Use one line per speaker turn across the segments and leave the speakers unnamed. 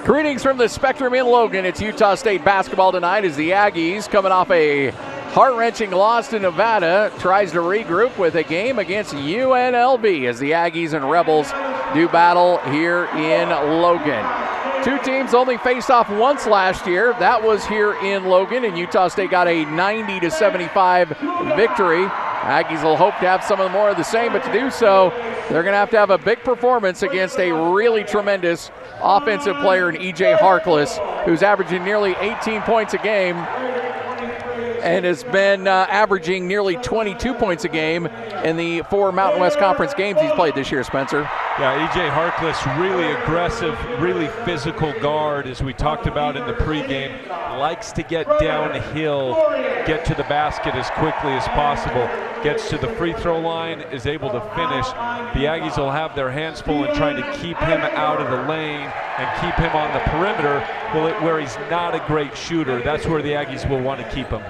Greetings from the Spectrum in Logan. It's Utah State basketball tonight as the Aggies, coming off a heart-wrenching loss to Nevada, tries to regroup with a game against UNLV as the Aggies and Rebels do battle here in Logan. Two teams only faced off once last year. That was here in Logan, and Utah State got a 90-75 victory. Aggies will hope to have some of the more of the same, but to do so, they're going to have a big performance against a really tremendous offensive player in E.J. Harkless, who's averaging nearly 18 points a game and has been averaging nearly 22 points a game in the 4 Mountain West Conference games he's played this year, Spencer.
Yeah, E.J. Harkless, really aggressive, really physical guard, as we talked about in the pregame. Likes to get downhill, get to the basket as quickly as possible. Gets to the free throw line, is able to finish. The Aggies will have their hands full in trying to keep him out of the lane and keep him on the perimeter where he's not a great shooter. That's where the Aggies will want to keep him.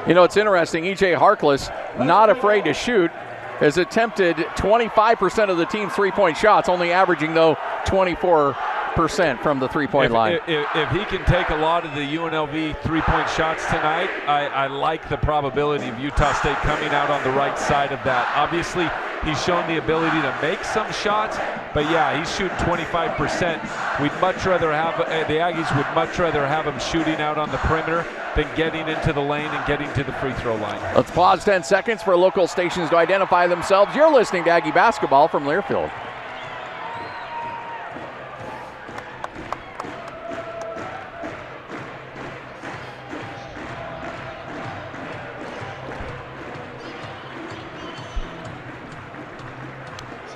You know, it's interesting. E.J. Harkless, not afraid to shoot, has attempted 25% of the team's three-point shots, only averaging, though, 24% from the three-point line.
If he can take a lot of the UNLV three-point shots tonight, I like the probability of Utah State coming out on the right side of that. Obviously, he's shown the ability to make some shots, but yeah, he's shooting 25%. We'd much rather have, the Aggies would much rather have him shooting out on the perimeter than getting into the lane and getting to the free throw line.
Let's pause 10 seconds for local stations to identify themselves. You're listening to Aggie Basketball from Learfield.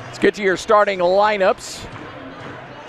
Let's get to your starting lineups.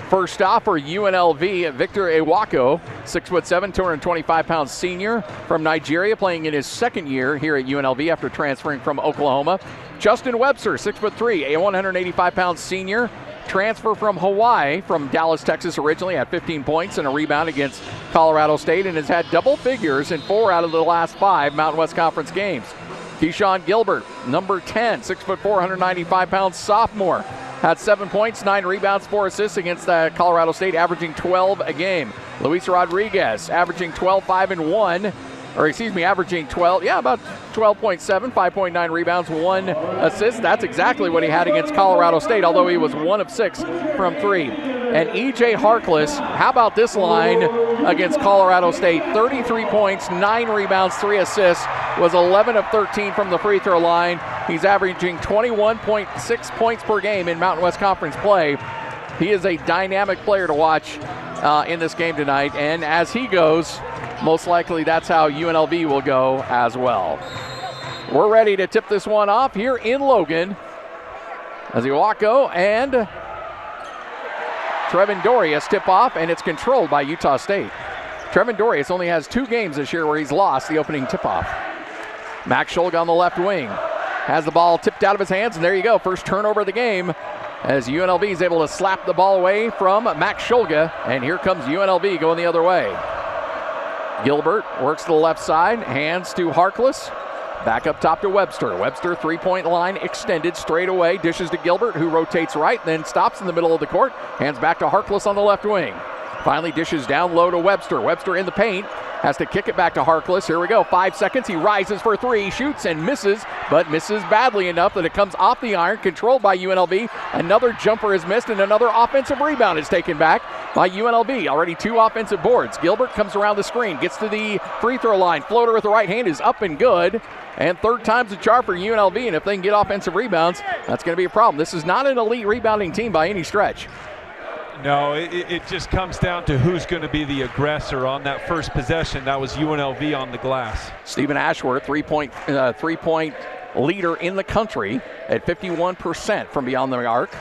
First off for UNLV, Victor Ewako, 6'7", 225-pound senior from Nigeria, playing in his second year here at UNLV after transferring from Oklahoma. Justin Webster, 6'3", a 185-pound senior, transfer from Hawaii, from Dallas, Texas originally, had 15 points and a rebound against Colorado State and has had double figures in 4 out of the last 5 Mountain West Conference games. Keyshawn Gilbert, number 10, 6'4", 195-pound sophomore. Had 7 points, 9 rebounds, 4 assists against Colorado State, averaging 12 a game. Luis Rodriguez, averaging 12, 5, and 1. Averaging 12, about 12.7, 5.9 rebounds, 1 assist. That's exactly what he had against Colorado State, although he was 1 of 6 from 3. And E.J. Harkless, how about this line against Colorado State? 33 points, 9 rebounds, 3 assists, was 11 of 13 from the free throw line. He's averaging 21.6 points per game in Mountain West Conference play. He is a dynamic player to watch in this game tonight, and as he goes, most likely that's how UNLV will go as well. We're ready to tip this one off here in Logan as Ewako and Trevin Dorius tip off, and it's controlled by Utah State. Trevin Dorius only has 2 games this year where he's lost the opening tip-off. Max Schulga on the left wing has the ball tipped out of his hands, and there you go, first turnover of the game as UNLV is able to slap the ball away from Max Schulga, and here comes UNLV going the other way. Gilbert works to the left side, hands to Harkless, back up top to Webster. Webster, three-point line extended straight away, dishes to Gilbert, who rotates right, then stops in the middle of the court, hands back to Harkless on the left wing. Finally dishes down low to Webster. Webster in the paint, has to kick it back to Harkless. Here we go, 5 seconds. He rises for 3, shoots and misses, but misses badly enough that it comes off the iron, controlled by UNLV. Another jumper is missed, and another offensive rebound is taken back by UNLV. Already 2 offensive boards. Gilbert comes around the screen, gets to the free throw line. Floater with the right hand is up and good. And third time's a charm for UNLV, and if they can get offensive rebounds, that's going to be a problem. This is not an elite rebounding team by any stretch.
No, it just comes down to who's going to be the aggressor on that first possession. That was UNLV on the glass.
Stephen Ashworth, three-point leader in the country at 51% from beyond the arc.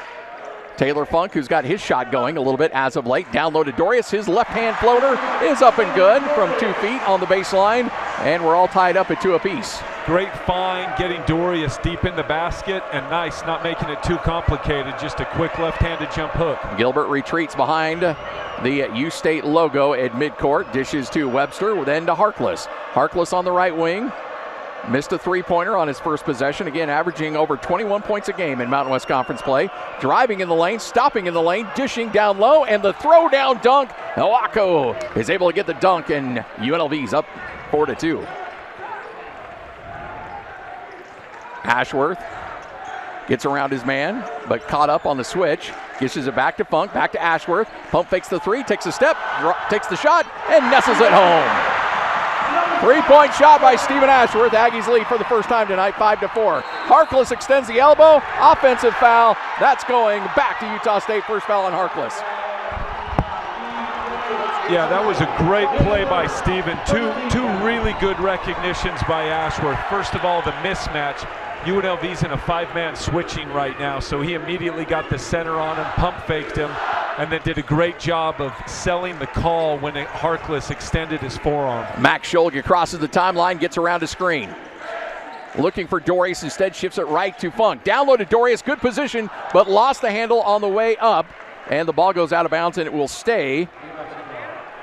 Taylor Funk, who's got his shot going a little bit as of late. Down low to Dorius. His left-hand floater is up and good from 2 feet on the baseline, and we're all tied up at 2 apiece.
great find getting Dorius deep in the basket, and nice not making it too complicated, just a quick left-handed jump hook.
Gilbert retreats behind the U-State logo at midcourt, dishes to Webster, then to Harkless. Harkless on the right wing. Missed a three-pointer on his first possession. Again, averaging over 21 points a game in Mountain West Conference play. Driving in the lane, stopping in the lane, dishing down low, and the throw-down dunk. Owako is able to get the dunk, and UNLV's up 4-2. Ashworth gets around his man, but caught up on the switch. Dishes it back to Funk, back to Ashworth. Pump fakes the three, takes a step, takes the shot, and nestles it home. 3-point shot by Stephen Ashworth. Aggies lead for the first time tonight, 5-4. Harkless extends the elbow. Offensive foul. That's going back to Utah State. First foul on Harkless.
Yeah, that was a great play by Stephen. Two really good recognitions by Ashworth. First of all, the mismatch. UNLV's in a 5-man switching right now, so he immediately got the center on him, pump faked him, and then did a great job of selling the call when Harkless extended his forearm. Max
Scholge crosses the timeline, gets around a screen. Looking for Dorius, instead shifts it right to Funk. Down low to Dorius, good position, but lost the handle on the way up, and the ball goes out of bounds, and it will stay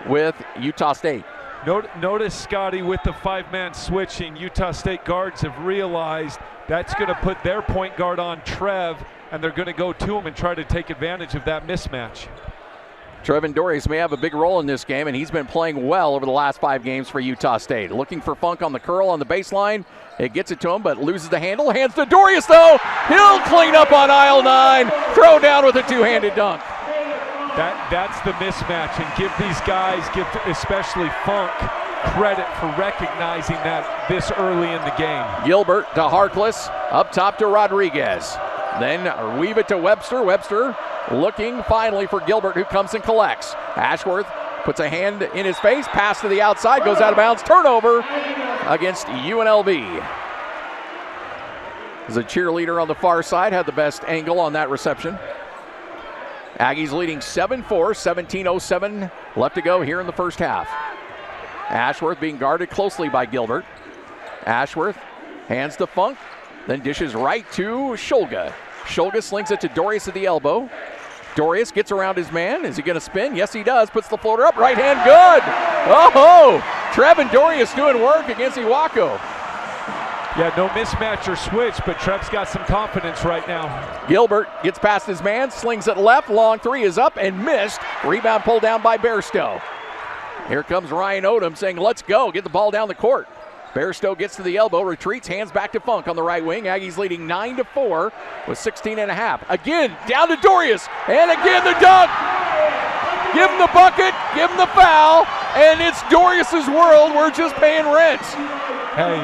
with Utah State.
Notice, Scotty, with the 5-man switching, Utah State guards have realized that's going to put their point guard on Trev, and they're going to go to him and try to take advantage of that mismatch.
Trevin Dorius may have a big role in this game, and he's been playing well over the last 5 games for Utah State. Looking for Funk on the curl on the baseline. It gets it to him, but loses the handle. Hands to Dorius, though. He'll clean up on aisle 9. Throw down with a two-handed dunk.
That's the mismatch, and give these guys, especially Funk, credit for recognizing that this early in the game.
Gilbert to Harkless, up top to Rodriguez. Then weave it to Webster. Webster looking finally for Gilbert, who comes and collects. Ashworth puts a hand in his face, pass to the outside, goes out of bounds, turnover against UNLV. As a cheerleader on the far side, had the best angle on that reception. Aggies leading 7-4, 17:07 left to go here in the first half. Ashworth being guarded closely by Gilbert. Ashworth hands to Funk, then dishes right to Scholge. Scholge slings it to Dorius at the elbow. Dorius gets around his man. Is he going to spin? Yes, he does. Puts the floater up. Right hand good. Oh, Trevin Dorius doing work against Owako.
Yeah, no mismatch or switch, but Trev's got some confidence right now.
Gilbert gets past his man, slings it left. Long three is up and missed. Rebound pulled down by Bairstow. Here comes Ryan Odom saying, let's go. Get the ball down the court. Bairstow gets to the elbow, retreats, hands back to Funk on the right wing. Aggies leading 9-4 with 16.5. Again, down to Dorius, and again the dunk. Give him the bucket, give him the foul, and it's Dorius's world. We're just paying rent.
Hey,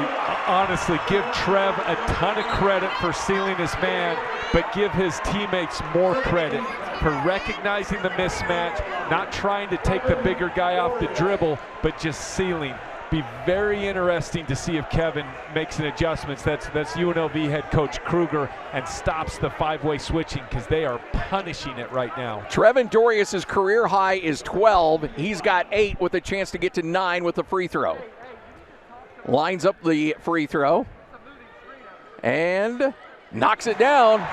honestly, give Trev a ton of credit for sealing his man, but give his teammates more credit for recognizing the mismatch, not trying to take the bigger guy off the dribble, but just sealing. Be very interesting to see if Kevin makes an adjustment. That's UNLV head coach Kruger, and stops the 5-way switching, because they are punishing it right now.
Trevin Dorius' career high is 12. He's got 8 with a chance to get to 9 with a free throw. Lines up the free throw and knocks it down.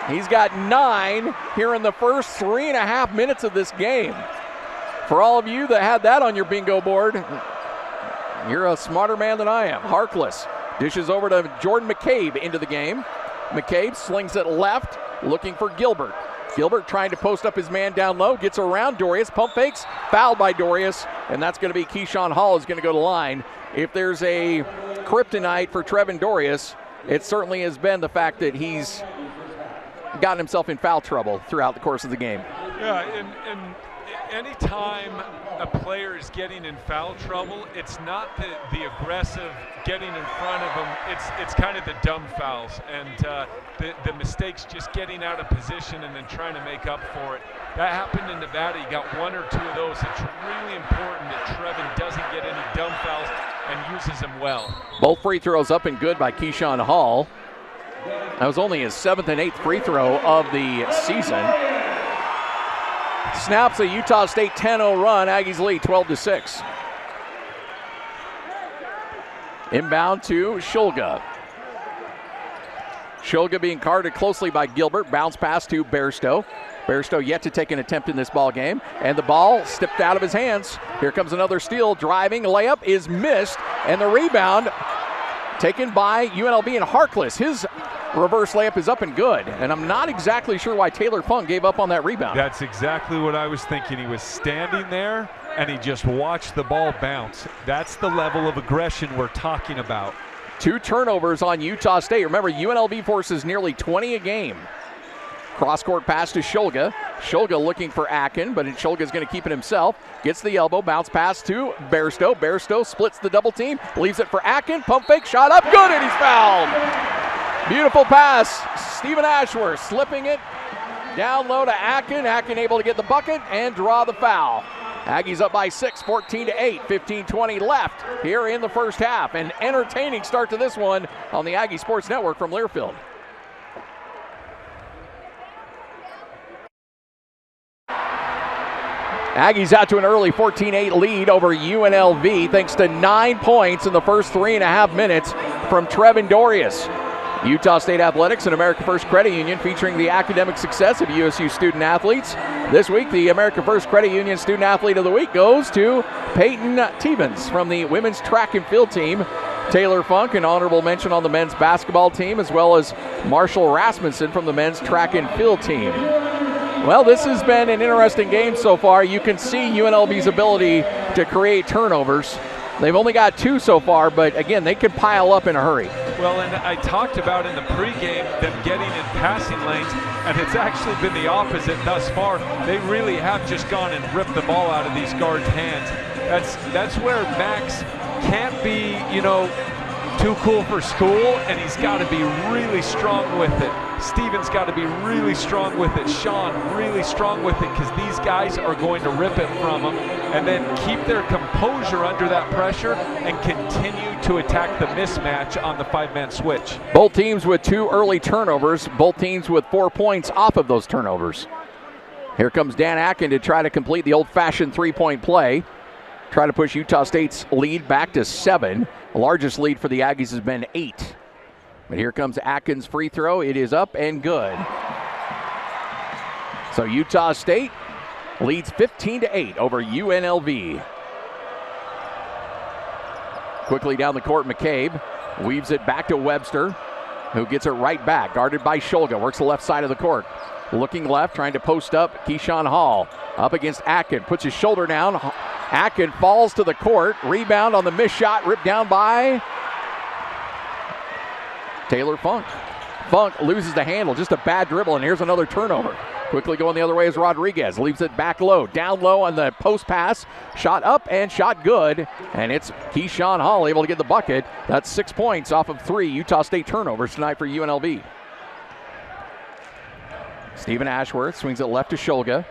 He's got 9 here in the first 3.5 minutes of this game. For all of you that had that on your bingo board, you're a smarter man than I am. Harkless dishes over to Jordan McCabe into the game. McCabe slings it left, looking for Gilbert. Gilbert trying to post up his man down low, gets around Dorius, pump fakes, fouled by Dorius, and that's going to be Keyshawn Hall is going to go to line. If there's a kryptonite for Trevin Dorius, it certainly has been the fact that he's gotten himself in foul trouble throughout the course of the game.
Yeah, and anytime a player is getting in foul trouble, it's not the aggressive getting in front of him, it's kind of the dumb fouls, and the mistakes just getting out of position and then trying to make up for it. That happened in Nevada. You got 1 or 2 of those. It's really important that Trevin doesn't get any dumb fouls and uses them well.
Both free throws up and good by Keyshawn Hall. That was only his 7th and 8th free throw of the season. Snaps a Utah State 10-0 run. Aggies lead 12-6. Inbound to Shulga. Shulga being guarded closely by Gilbert. Bounce pass to Bairstow. Bairstow yet to take an attempt in this ball game. And the ball stepped out of his hands. Here comes another steal. Driving. Layup is missed. And the rebound taken by UNLV and Harkless. His reverse layup is up and good. And I'm not exactly sure why Taylor Funk gave up on that rebound.
That's exactly what I was thinking. He was standing there and he just watched the ball bounce. That's the level of aggression we're talking about.
2 turnovers on Utah State. Remember, UNLV forces nearly 20 a game. Cross-court pass to Shulga. Shulga looking for Akin, but Shulga's going to keep it himself. Gets the elbow, bounce pass to Bairstow. Bairstow splits the double team, leaves it for Akin. Pump fake, shot up, good, and he's fouled. Beautiful pass. Stephen Ashworth slipping it down low to Akin. Akin able to get the bucket and draw the foul. Aggies up by 6, 14-8, 15-20 left here in the first half. An entertaining start to this one on the Aggie Sports Network from Learfield. Aggies out to an early 14-8 lead over UNLV thanks to 9 points in the first 3.5 minutes from Trevin Dorius. Utah State Athletics and America First Credit Union featuring the academic success of USU student athletes. This week, the America First Credit Union Student Athlete of the Week goes to Peyton Tevens from the women's track and field team. Taylor Funk, an honorable mention on the men's basketball team, as well as Marshall Rasmussen from the men's track and field team. Well, this has been an interesting game so far. You can see UNLV's ability to create turnovers. They've only got 2 so far, but again, they could pile up in a hurry.
Well, and I talked about in the pregame them getting in passing lanes, and it's actually been the opposite thus far. They really have just gone and ripped the ball out of these guards' hands. That's where Max can't be, too cool for school, and he's got to be really strong with it. Steven's got to be really strong with it. Sean really strong with it, because these guys are going to rip it from them and then keep their composure under that pressure and continue to attack the mismatch on the 5-man switch.
Both teams with 2 early turnovers, both teams with 4 points off of those turnovers. Here comes Dan Akin to try to complete the old-fashioned 3-point play. Try to push Utah State's lead back to 7. The largest lead for the Aggies has been 8. But here comes Atkins' free throw. It is up and good. So Utah State leads 15-8 over UNLV. Quickly down the court, McCabe weaves it back to Webster, who gets it right back. Guarded by Shulga, works the left side of the court. Looking left, trying to post up Keyshawn Hall. Up against Akin, puts his shoulder down. Akin falls to the court. Rebound on the missed shot, ripped down by Taylor Funk. Funk loses the handle, just a bad dribble, and here's another turnover. Quickly going the other way is Rodriguez. Leaves it back low, down low on the post pass. Shot up and shot good, and it's Keyshawn Hall able to get the bucket. That's 6 points off of 3 Utah State turnovers tonight for UNLV. Stephen Ashworth swings it left to Shulga.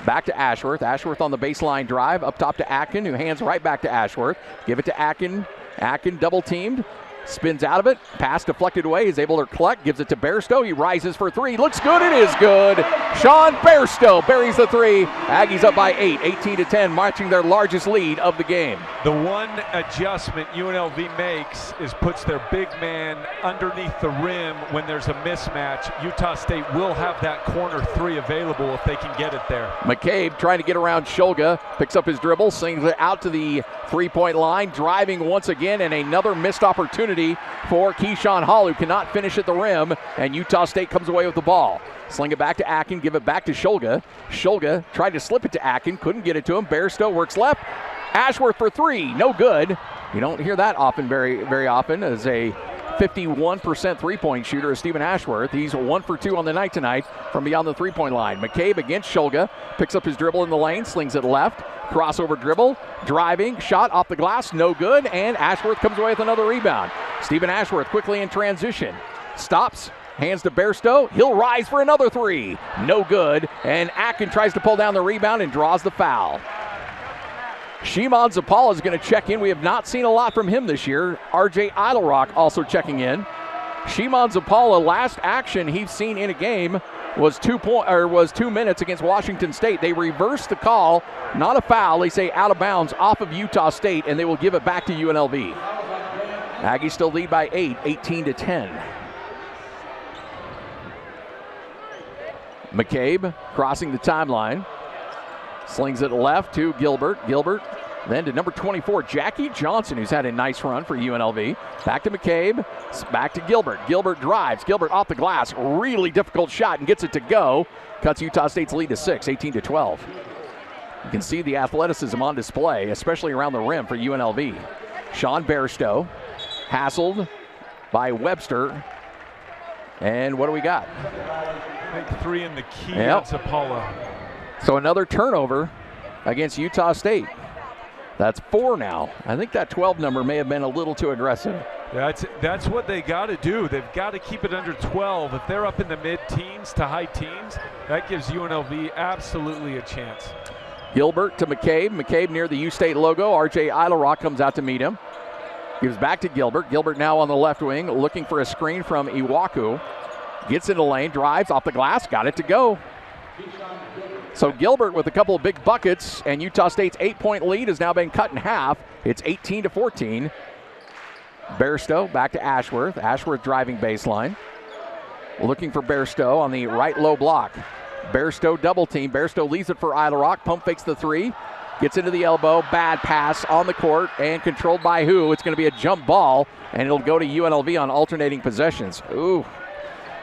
Back to Ashworth. Ashworth on the baseline drive. Up top to Akin, who hands right back to Ashworth. Give it to Akin. Akin double teamed. Spins out of it. Pass deflected away. He's able to collect. Gives it to Bairstow. He rises for 3. Looks good. It is good. Sean Bairstow buries the 3. Aggies up by 8. 18-10, marching their largest lead of the game.
The one adjustment UNLV makes is puts their big man underneath the rim when there's a mismatch. Utah State will have that corner 3 available if they can get it there.
McCabe trying to get around Shulga. Picks up his dribble. Sings it out to the 3-point line. Driving once again, and another missed opportunity for Keyshawn Hall, who cannot finish at the rim, and Utah State comes away with the ball. Sling it back to Akin, give it back to Shulga. Shulga tried to slip it to Akin, couldn't get it to him. Bairstow works left. Ashworth for 3, no good. You don't hear that often, very often, as a 51% 3-point shooter is Stephen Ashworth. He's 1 for 2 on the night tonight from beyond the 3-point line. McCabe against Shulga, picks up his dribble in the lane, slings it left. Crossover dribble, driving, shot off the glass, no good, and Ashworth comes away with another rebound. Stephen Ashworth quickly in transition. Stops, hands to Bairstow. He'll rise for another 3. No good, and Akin tries to pull down the rebound and draws the foul. Shimon Zapala is going to check in. We have not seen a lot from him this year. RJ Idlerock also checking in. Shimon Zapala, last action he's seen in a game was 2 minutes against Washington State. They reversed the call, not a foul. They say out of bounds off of Utah State, and they will give it back to UNLV. Aggies still lead by 8, 18-10. McCabe crossing the timeline. Slings it left to Gilbert. Gilbert then to number 24, Jackie Johnson, who's had a nice run for UNLV. Back to McCabe. Back to Gilbert. Gilbert drives. Gilbert off the glass. Really difficult shot and gets it to go. Cuts Utah State's lead to 6, 18-12. You can see the athleticism on display, especially around the rim for UNLV. Sean Bairstow, hassled by Webster. And what do we got?
Big three in the key. That's Apollo.
So another turnover against Utah State. That's 4 now. I think that 12 number may have been a little too aggressive.
That's what they got to do. They've got to keep it under 12. If they're up in the mid-teens to high teens, that gives UNLV absolutely a chance.
Gilbert to McCabe. McCabe near the U State logo. RJ Eilerock comes out to meet him. Gives back to Gilbert. Gilbert now on the left wing, looking for a screen from Iwaku. Gets in the lane, drives off the glass, got it to go. So Gilbert with a couple of big buckets, and Utah State's 8-point lead has now been cut in half. It's 18-14. Bairstow back to Ashworth. Ashworth driving baseline. Looking for Bairstow on the right low block. Bairstow double team. Bairstow leaves it for Eilerock. Pump fakes the three. Gets into the elbow. Bad pass on the court and controlled by who? It's going to be a jump ball, and it'll go to UNLV on alternating possessions. Ooh.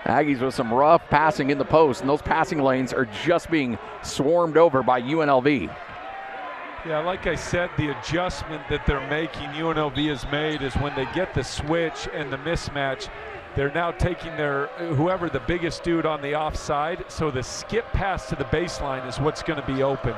Aggies with some rough passing in the post, and those passing lanes are just being swarmed over by UNLV.
Yeah, like I said, the adjustment that they're making, UNLV has made, is when they get the switch and the mismatch, they're now taking their, whoever the biggest dude on the offside, so the skip pass to the baseline is what's going to be open.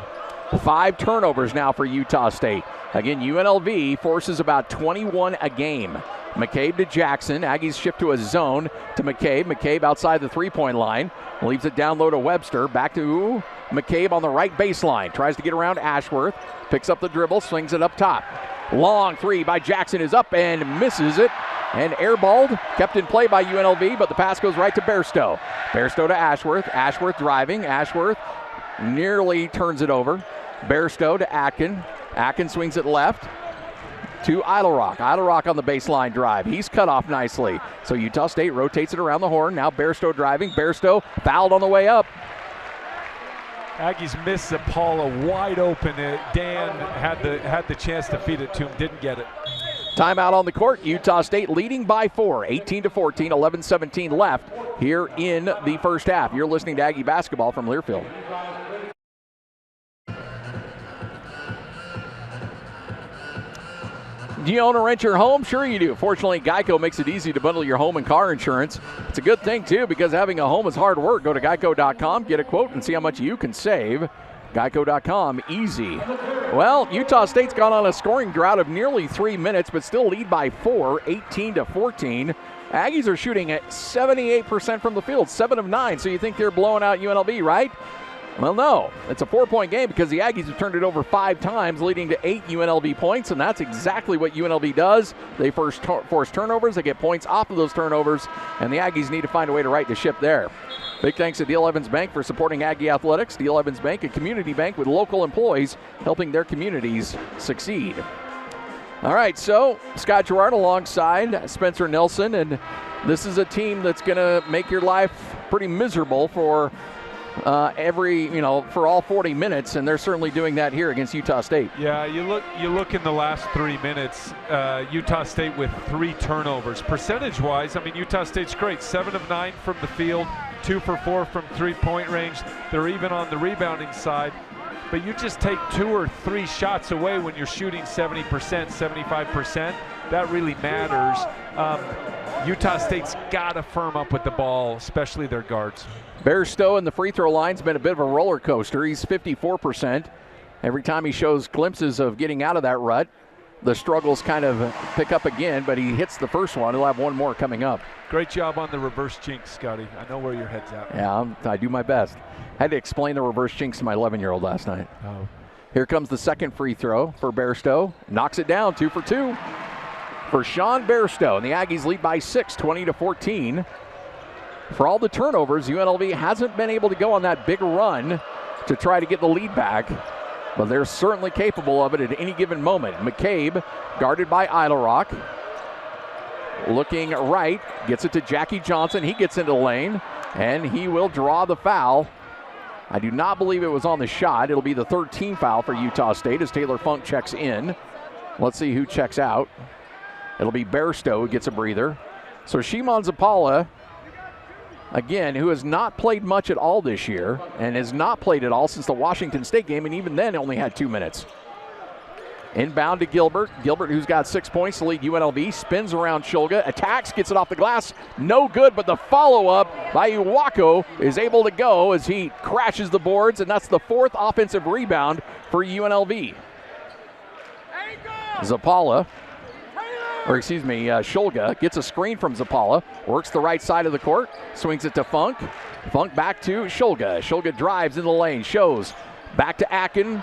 5 turnovers now for Utah State. Again, UNLV forces about 21 a game. McCabe to Jackson. Aggies shift to a zone to McCabe. McCabe outside the three-point line. Leaves it down low to Webster. Back to McCabe on the right baseline. Tries to get around Ashworth. Picks up the dribble. Swings it up top. Long three by Jackson is up and misses it. And airballed. Kept in play by UNLV, but the pass goes right to Bairstow. Bairstow to Ashworth. Ashworth driving. Ashworth nearly turns it over. Bairstow to Atkin. Atkin swings it left to Eilerock. Eilerock on the baseline drive. He's cut off nicely. So Utah State rotates it around the horn. Now Bairstow driving. Bairstow fouled on the way up.
Aggies miss Apollo wide open. Dan had the chance to feed it to him. Didn't get it.
Timeout on the court. Utah State leading by 4. 18-14. 11-17 left here in the first half. You're listening to Aggie Basketball from Learfield. Do you own or rent your home? Sure you do. Fortunately, Geico makes it easy to bundle your home and car insurance. It's a good thing, too, because having a home is hard work. Go to geico.com, get a quote, and see how much you can save. Geico.com, easy. Well, Utah State's gone on a scoring drought of nearly 3 minutes, but still lead by 4, 18-14. Aggies are shooting at 78% from the field, 7 of 9, so you think they're blowing out UNLV, right? Well, no. It's a 4-point game because the Aggies have turned it over 5 times, leading to 8 UNLV points, and that's exactly what UNLV does. They first force turnovers, they get points off of those turnovers, and the Aggies need to find a way to right the ship there. Big thanks to D.L. Evans Bank for supporting Aggie Athletics. D.L. Evans Bank, a community bank with local employees helping their communities succeed. All right, so Scott Gerard alongside Spencer Nelson, and this is a team that's going to make your life pretty miserable for for all 40 minutes, and they're certainly doing that here against Utah State. Yeah,
you look in the last 3 minutes, Utah State with 3 turnovers. Percentage-wise, I mean, Utah State's great. 7 of 9 from the field, 2 for 4 from three-point range. They're even on the rebounding side. But you just take 2 or 3 shots away when you're shooting 70%, 75%. That really matters. Utah State's got to firm up with the ball, especially their guards.
Bairstow in the free throw line's been a bit of a roller coaster. He's 54%. Every time he shows glimpses of getting out of that rut, the struggles kind of pick up again, but he hits the first one. He'll have one more coming up.
Great job on the reverse jinx, Scotty. I know where your head's at.
Yeah, I do my best. Had to explain the reverse jinx to my 11-year-old last night.
Oh.
Here comes the second free throw for Bairstow. Knocks it down, 2 for 2 for Sean Bairstow. And the Aggies lead by 6, 20-14. For all the turnovers, UNLV hasn't been able to go on that big run to try to get the lead back, but they're certainly capable of it at any given moment. McCabe guarded by Eilerock. looking right, gets it to Jackie Johnson. He gets into the lane, and he will draw the foul. I do not believe it was on the shot. It'll be the 13th foul for Utah State as Taylor Funk checks in. Let's see who checks out. It'll be Bairstow who gets a breather. So Shimon Zapala, again, who has not played much at all this year and has not played at all since the Washington State game, and even then only had 2 minutes. Inbound to Gilbert. Gilbert, who's got 6 points to lead UNLV, spins around Shulga, attacks, gets it off the glass. No good, but the follow-up by Uwako is able to go as he crashes the boards, and that's the 4th offensive rebound for UNLV. Zapala, or excuse me, Shulga gets a screen from Zapala, works the right side of the court, swings it to Funk. Funk back to Shulga. Shulga drives in the lane, shows back to Akin.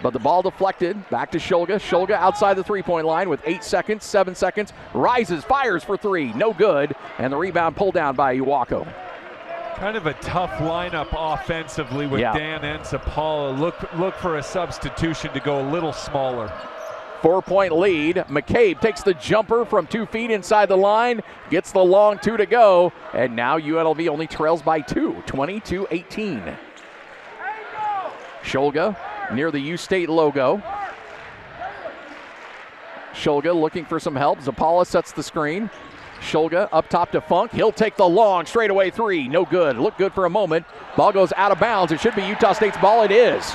But the ball deflected, back to Shulga. Shulga outside the three-point line with 8 seconds, 7 seconds. Rises, fires for 3, no good. And the rebound pulled down by Uwako.
Kind of a tough lineup offensively with Dan and Zapala. Look for a substitution to go a little smaller.
4-point lead. McCabe takes the jumper from 2 feet inside the line, gets the long 2 to go. And now UNLV only trails by 2, 20-18. Shulga near the U State logo. Shulga looking for some help. Zapala sets the screen. Shulga up top to Funk. He'll take the long straightaway 3. No good. Looked good for a moment. Ball goes out of bounds. It should be Utah State's ball. It is.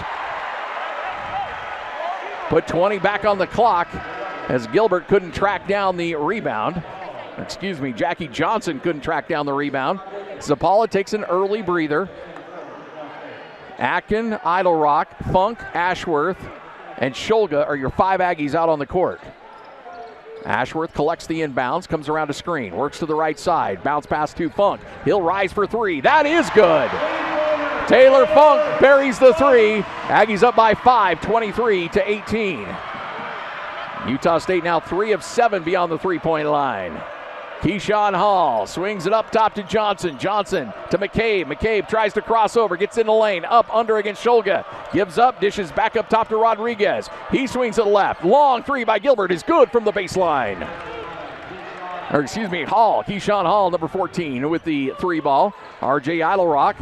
Put 20 back on the clock as Gilbert couldn't track down the rebound. Excuse me, Jackie Johnson couldn't track down the rebound. Zapala takes an early breather. Atkin, Idle Rock, Funk, Ashworth, and Shulga are your 5 Aggies out on the court. Ashworth collects the inbounds, comes around a screen, works to the right side, bounce pass to Funk. He'll rise for 3. That is good. Taylor Funk buries the 3. Aggies up by 5, 23-18. Utah State now 3 of 7 beyond the three-point line. Keyshawn Hall swings it up top to Johnson. Johnson to McCabe. McCabe tries to cross over, gets in the lane, up under against Shulga. Gives up, dishes back up top to Rodriguez. He swings it left. Long 3 by Gilbert is good from the baseline. Or excuse me, Hall. Keyshawn Hall, number 14, with the 3 ball. RJ Idlerock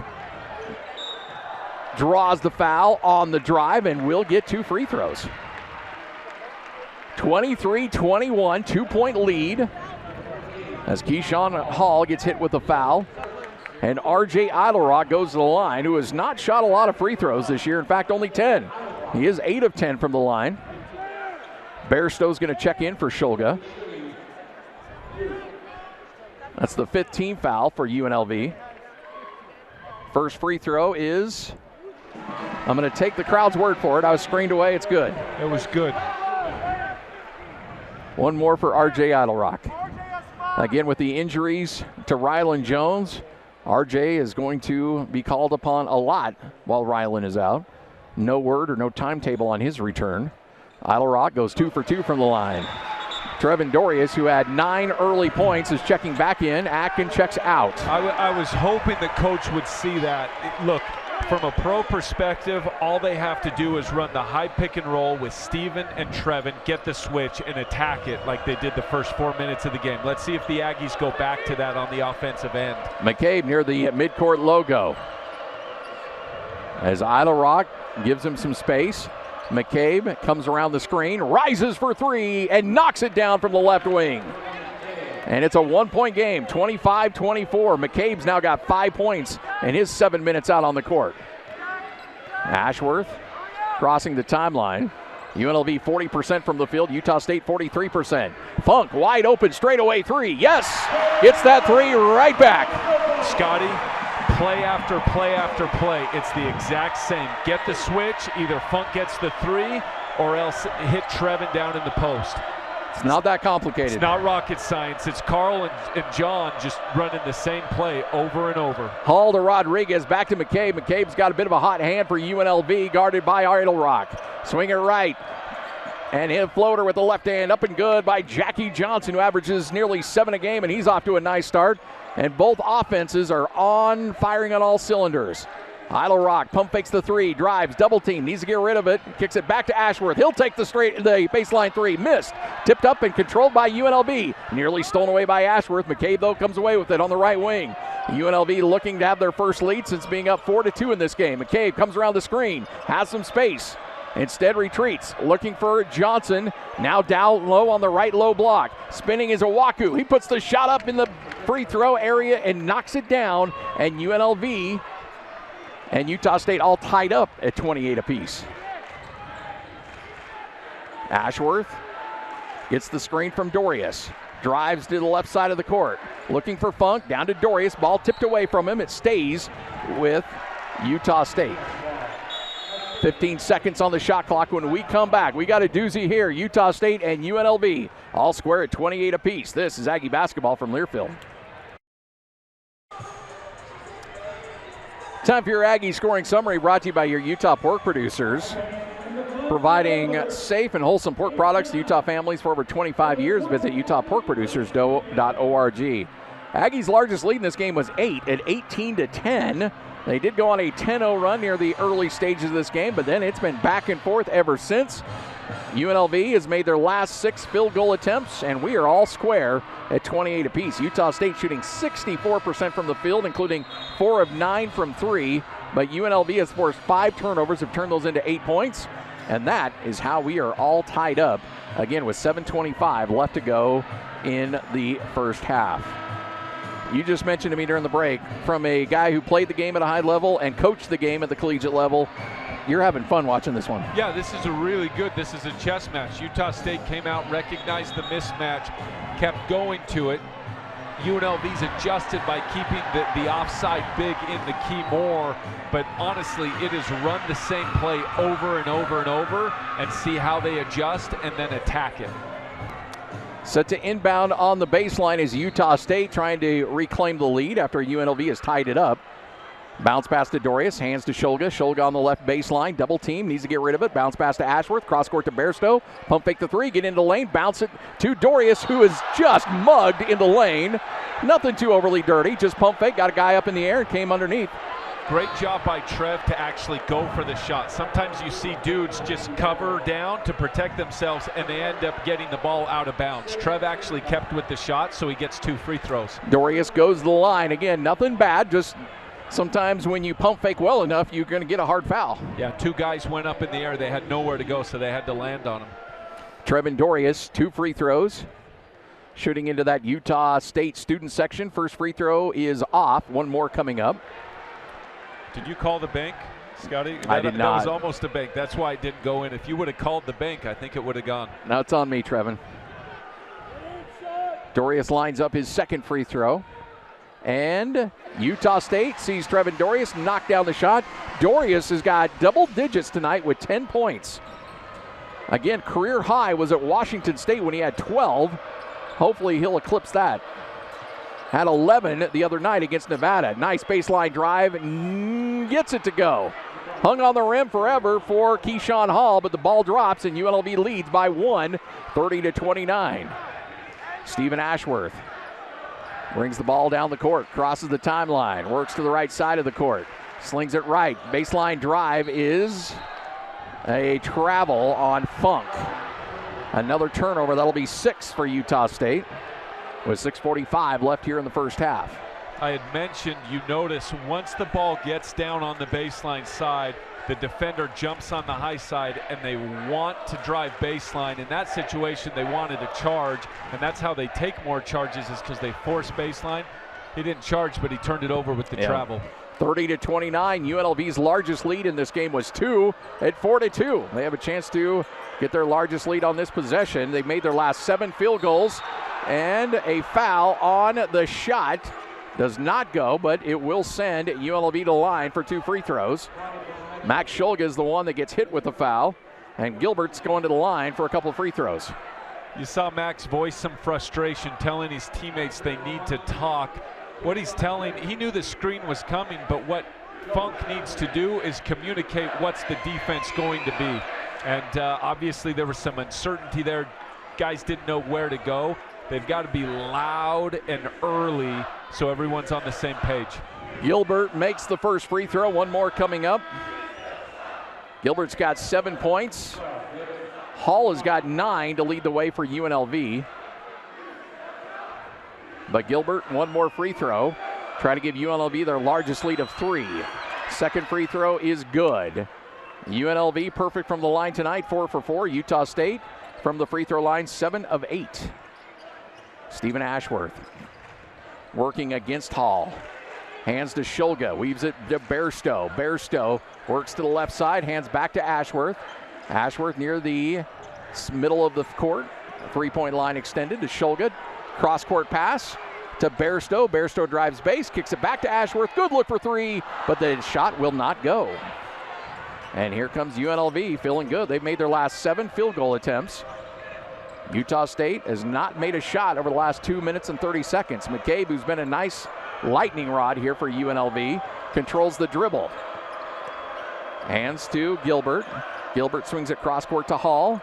draws the foul on the drive and will get 2 free throws. 23-21, 2-point lead. As Keyshawn Hall gets hit with a foul. And RJ Idlerock goes to the line, who has not shot a lot of free throws this year. In fact, only 10. He is 8 of 10 from the line. Bairstow's going to check in for Shulga. That's the 15th foul for UNLV. First free throw is, I'm going to take the crowd's word for it. I was screened away. It's good.
It was good.
One more for RJ Idlerock. Again, with the injuries to Rylan Jones, RJ is going to be called upon a lot while Rylan is out. No word or no timetable on his return. Idlerock goes 2 for 2 from the line. Trevin Dorius, who had 9 early points, is checking back in. Atkin checks out.
I was hoping the coach would see that. Look, from a pro perspective, all they have to do is run the high pick and roll with Steven and Trevin, get the switch, and attack it like they did the first 4 minutes of the game. Let's see if the Aggies go back to that on the offensive end.
McCabe near the midcourt logo. As Idlerock gives him some space. McCabe comes around the screen, rises for 3, and knocks it down from the left wing. And it's a 1-point game, 25-24. McCabe's now got 5 points in his 7 minutes out on the court. Ashworth crossing the timeline. UNLV 40% from the field, Utah State 43%. Funk wide open straightaway 3. Yes! Gets that 3 right back.
Scotty, play after play after play. It's the exact same. Get the switch, either Funk gets the 3 or else hit Trevin down in the post.
It's not that complicated.
It's not rocket science. It's Carl and John just running the same play over and over.
Hall to Rodriguez, back to McCabe. McCabe's got a bit of a hot hand for UNLV, guarded by Idlerock. Swinger right, and hit a floater with the left hand, up and good by Jackie Johnson, who averages nearly 7 a game, and he's off to a nice start. And both offenses are on, firing on all cylinders. Idle Rock pump fakes the three, drives, double team, needs to get rid of it, kicks it back to Ashworth. He'll take the baseline three, missed, tipped up and controlled by UNLV. Nearly stolen away by Ashworth. McCabe, though, comes away with it on the right wing. UNLV looking to have their first lead since being up 4-2 in this game. McCabe comes around the screen, has some space. Instead retreats, looking for Johnson. Now down low on the right low block. Spinning is Iwaku. He puts the shot up in the free throw area and knocks it down. And UNLV and Utah State all tied up at 28 apiece. Ashworth gets the screen from Dorius. Drives to the left side of the court. Looking for Funk, down to Dorius. Ball tipped away from him. It stays with Utah State. 15 seconds on the shot clock when we come back. We got a doozy here. Utah State and UNLV all square at 28 apiece. This is Aggie basketball from Learfield. Time for your Aggie scoring summary, brought to you by your Utah pork producers. Providing safe and wholesome pork products to Utah families for over 25 years. Visit utahporkproducers.org. Aggie's largest lead in this game was 8 at 18-10. They did go on a 10-0 run near the early stages of this game, but then it's been back and forth ever since. UNLV has made their last 6 field goal attempts, and we are all square at 28 apiece. Utah State shooting 64% from the field, including 4 of 9 from 3, but UNLV has forced 5 turnovers, have turned those into 8 points, and that is how we are all tied up, again with 7:25 left to go in the first half. You just mentioned to me during the break, from a guy who played the game at a high level and coached the game at the collegiate level, you're having fun watching this one.
Yeah, this is this is a chess match. Utah State came out, recognized the mismatch, kept going to it. UNLV's adjusted by keeping the offside big in the key more, but honestly, it is run the same play over and over and over and see how they adjust and then attack it.
Set to inbound on the baseline is Utah State trying to reclaim the lead after UNLV has tied it up. Bounce pass to Dorius, hands to Shulga. Shulga on the left baseline, double team, needs to get rid of it. Bounce pass to Ashworth, cross court to Bairstow. Pump fake the three, get into lane, bounce it to Dorius, who is just mugged in the lane. Nothing too overly dirty, just pump fake, got a guy up in the air and came underneath.
Great job by Trev to actually go for the shot. Sometimes you see dudes just cover down to protect themselves and they end up getting the ball out of bounds. Trev actually kept with the shot, so he gets 2 free throws.
Dorius goes to the line. Again, nothing bad, just sometimes when you pump fake well enough, you're going to get a hard foul.
Yeah, 2 guys went up in the air. They had nowhere to go, so they had to land on him.
Trevin Dorius, 2 free throws. Shooting into that Utah State student section. First free throw is off. One more coming up.
Did you call the bank, Scotty?
I did not.
That was almost a bank. That's why it didn't go in. If you would have called the bank, I think it would have gone.
Now it's on me, Trevin. Dorius lines up his second free throw. And Utah State sees Trevin Dorius knock down the shot. Dorius has got double digits tonight with 10 points. Again, career high was at Washington State when he had 12. Hopefully he'll eclipse that. Had 11 the other night against Nevada. Nice baseline drive, gets it to go. Hung on the rim forever for Keyshawn Hall, but the ball drops and UNLV leads by 1, 30-29. Stephen Ashworth brings the ball down the court, crosses the timeline, works to the right side of the court, slings it right. Baseline drive is a travel on Funk. Another turnover, that'll be 6 for Utah State, with 6:45 left here in the first half.
I had mentioned, you notice once the ball gets down on the baseline side, the defender jumps on the high side and they want to drive baseline. In that situation, they wanted to charge, and that's how they take more charges, is because they force baseline. He didn't charge, but he turned it over with the travel.
30-29, UNLV's largest lead in this game was 2 at 4-2. They have a chance to get their largest lead on this possession. They've made their last 7 field goals. And a foul on the shot does not go, but it will send UNLV to the line for 2 free throws. Max Shulga is the one that gets hit with the foul, and Gilbert's going to the line for a couple of free throws.
You saw Max voice some frustration, telling his teammates they need to talk. What he's telling, he knew the screen was coming, but what Funk needs to do is communicate what's the defense going to be. And obviously there was some uncertainty there. Guys didn't know where to go. They've got to be loud and early so everyone's on the same page.
Gilbert makes the first free throw. One more coming up. Gilbert's got 7 points. Hall has got 9 to lead the way for UNLV. But Gilbert, one more free throw. Trying to give UNLV their largest lead of 3. Second free throw is good. UNLV perfect from the line tonight, 4 for 4. Utah State from the free throw line, 7 of 8. Stephen Ashworth working against Hall. Hands to Shulga, weaves it to Bairstow. Bairstow works to the left side, hands back to Ashworth. Ashworth near the middle of the court. 3-point line extended to Shulga. Cross-court pass to Bairstow. Bairstow drives base, kicks it back to Ashworth. Good look for 3, but the shot will not go. And here comes UNLV feeling good. They've made their last 7 field goal attempts. Utah State has not made a shot over the last 2 minutes and 30 seconds. McCabe, who's been a nice lightning rod here for UNLV, controls the dribble. Hands to Gilbert. Gilbert swings it cross-court to Hall,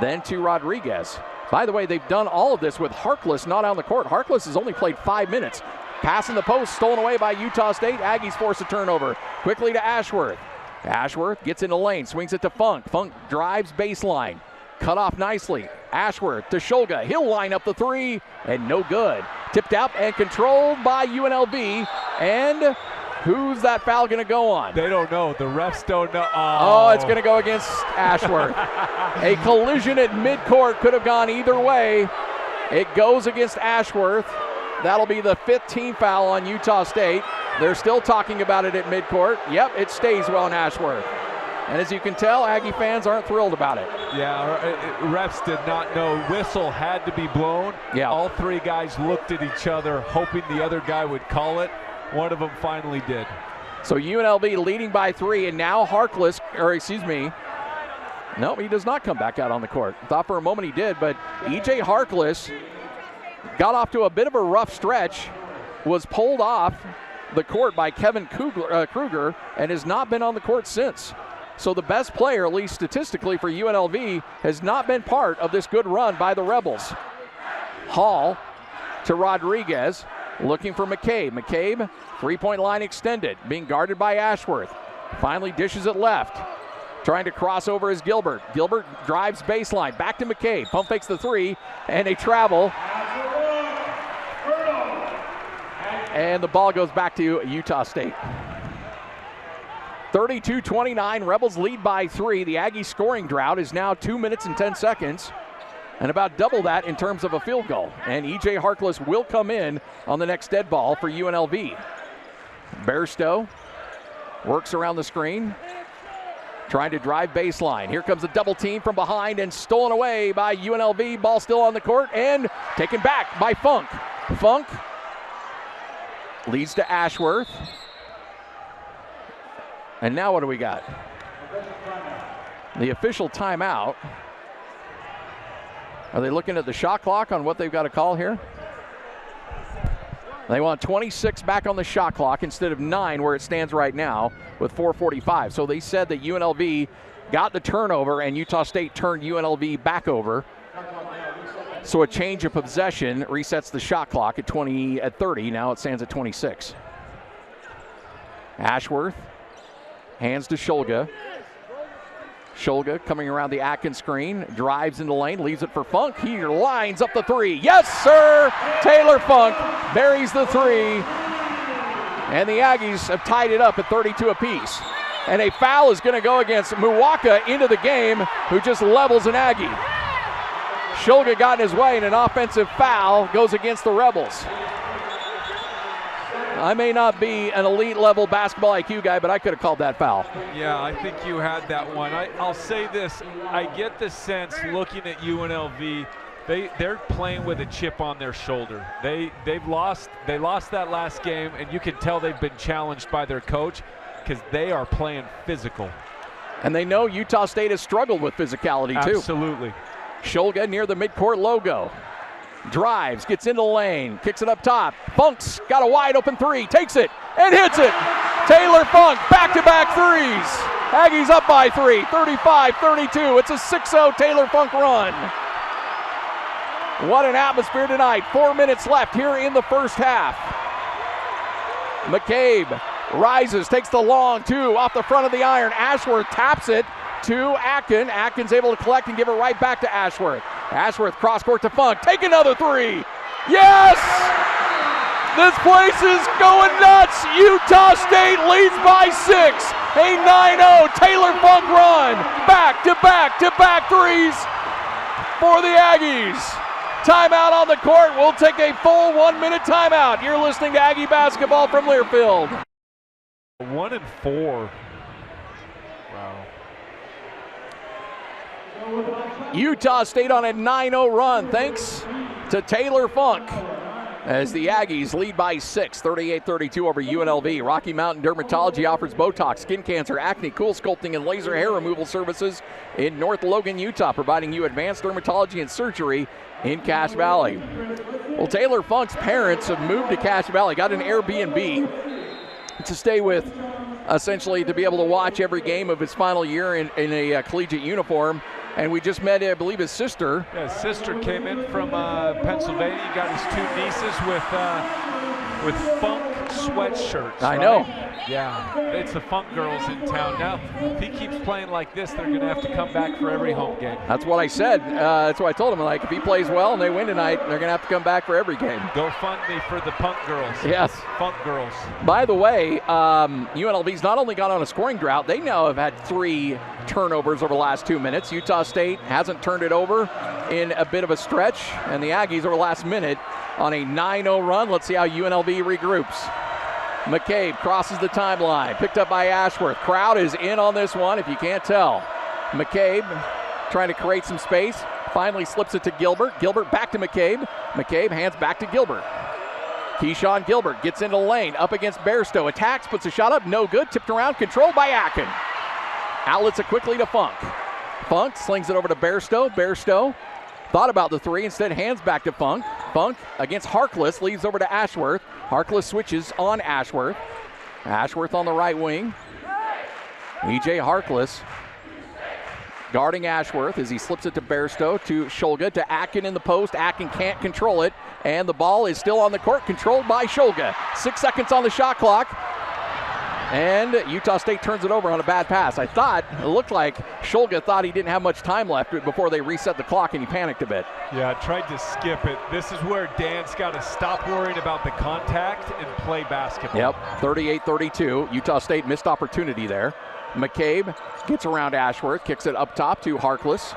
then to Rodriguez. By the way, they've done all of this with Harkless not on the court. Harkless has only played 5 minutes. Pass in the post, stolen away by Utah State. Aggies force a turnover. Quickly to Ashworth. Ashworth gets in the lane, swings it to Funk. Funk drives baseline. Cut off nicely. Ashworth to Shulga. He'll line up the 3, and no good. Tipped out and controlled by UNLV. And who's that foul going to go on?
They don't know. The refs don't know.
Oh, it's going to go against Ashworth. A collision at midcourt could have gone either way. It goes against Ashworth. That'll be the 15th foul on Utah State. They're still talking about it at midcourt. Yep, it stays well on Ashworth. And as you can tell, Aggie fans aren't thrilled about it.
Yeah, refs did not know. Whistle had to be blown.
Yeah.
All 3 guys looked at each other, hoping the other guy would call it. One of them finally did.
So UNLV leading by 3, and now Harkless, no, he does not come back out on the court. Thought for a moment he did, but E.J. Harkless got off to a bit of a rough stretch, was pulled off the court by Kevin Kruger, and has not been on the court since. So the best player, at least statistically for UNLV, has not been part of this good run by the Rebels. Hall to Rodriguez, looking for McCabe. McCabe, 3-point line extended, being guarded by Ashworth. Finally dishes it left. Trying to cross over is Gilbert. Gilbert drives baseline, back to McCabe. Pump fakes the 3, and they travel. And the ball goes back to Utah State. 32-29, Rebels lead by 3. The Aggie scoring drought is now 2 minutes and 10 seconds. And about double that in terms of a field goal. And E.J. Harkless will come in on the next dead ball for UNLV. Bairstow works around the screen, trying to drive baseline. Here comes a double team from behind and stolen away by UNLV. Ball still on the court and taken back by Funk. Funk leads to Ashworth. And now what do we got? The official timeout. Are they looking at the shot clock on what they've got to call here? They want 26 back on the shot clock instead of 9 where it stands right now with 4:45. So they said that UNLV got the turnover and Utah State turned UNLV back over. So a change of possession resets the shot clock at 30. Now it stands at 26. Ashworth hands to Shulga. Shulga coming around the Atkins screen, drives in the lane, leaves it for Funk. He lines up the 3. Yes, sir! Taylor Funk buries the 3. And the Aggies have tied it up at 32 apiece. And a foul is going to go against Muwaka into the game, who just levels an Aggie. Shulga got in his way, and an offensive foul goes against the Rebels. I may not be an elite level basketball IQ guy, but I could have called that foul.
Yeah, I think you had that one. I'll say this, I get the sense looking at UNLV, they're playing with a chip on their shoulder. They lost that last game, and you can tell they've been challenged by their coach because they are playing physical.
And they know Utah State has struggled with physicality too.
Absolutely.
Shulga near the midcourt logo. Drives, gets into the lane, kicks it up top. Funk's got a wide open 3, takes it, and hits it. Taylor Funk, back-to-back threes. Aggies up by 3, 35-32. It's a 6-0 Taylor Funk run. What an atmosphere tonight. 4 minutes left here in the first half. McCabe rises, takes the long two off the front of the iron. Ashworth taps it to Atkin. Atkin's able to collect and give it right back to Ashworth. Ashworth cross court to Funk. Take another three. Yes! This place is going nuts. Utah State leads by 6. A 9-0 Taylor Funk run. Back-to-back threes for the Aggies. Timeout on the court. We'll take a full 1-minute timeout. You're listening to Aggie basketball from Learfield.
1 and 4. Wow.
Utah State on a 9-0 run thanks to Taylor Funk as the Aggies lead by 6, 38-32 over UNLV. Rocky Mountain Dermatology offers Botox, skin cancer, acne, cool sculpting, and laser hair removal services in North Logan, Utah, providing you advanced dermatology and surgery in Cache Valley. Well, Taylor Funk's parents have moved to Cache Valley, got an Airbnb to stay with, essentially to be able to watch every game of his final year in a collegiate uniform. And we just met, I believe, his sister.
Yeah, his sister came in from Pennsylvania. Got his 2 nieces with Funk sweatshirts.
I know.
Yeah, it's the Funk girls in town. Now, if he keeps playing like this, they're going to have to come back for every home game.
That's what I said. That's what I told him. Like, if he plays well and they win tonight, they're going to have to come back for every game.
Go fund me for the Punk girls.
Yes.
Funk girls.
By the way, UNLV's not only gone on a scoring drought, they now have had 3 turnovers over the last 2 minutes. Utah State hasn't turned it over in a bit of a stretch, and the Aggies over last minute on a 9-0 run. Let's see how UNLV regroups. McCabe crosses the timeline, picked up by Ashworth. Crowd is in on this one, if you can't tell. McCabe trying to create some space, finally slips it to Gilbert. Gilbert back to McCabe. McCabe hands back to Gilbert. Keyshawn Gilbert gets into the lane, up against Bairstow. Attacks, puts a shot up, no good. Tipped around, controlled by Atkin. Outlets it quickly to Funk. Funk slings it over to Bairstow. Bairstow thought about the 3, instead hands back to Funk. Funk against Harkless, leaves over to Ashworth. Harkless switches on Ashworth. Ashworth on the right wing. E.J. Harkless guarding Ashworth as he slips it to Bairstow, to Shulga, to Atkin in the post. Atkin can't control it, and the ball is still on the court, controlled by Shulga. 6 seconds on the shot clock. And Utah State turns it over on a bad pass. It looked like Shulga thought he didn't have much time left before they reset the clock, and he panicked a bit.
Yeah, tried to skip it. This is where Dan's got to stop worrying about the contact and play basketball.
Yep, 38-32. Utah State missed opportunity there. McCabe gets around Ashworth, kicks it up top to Harkless.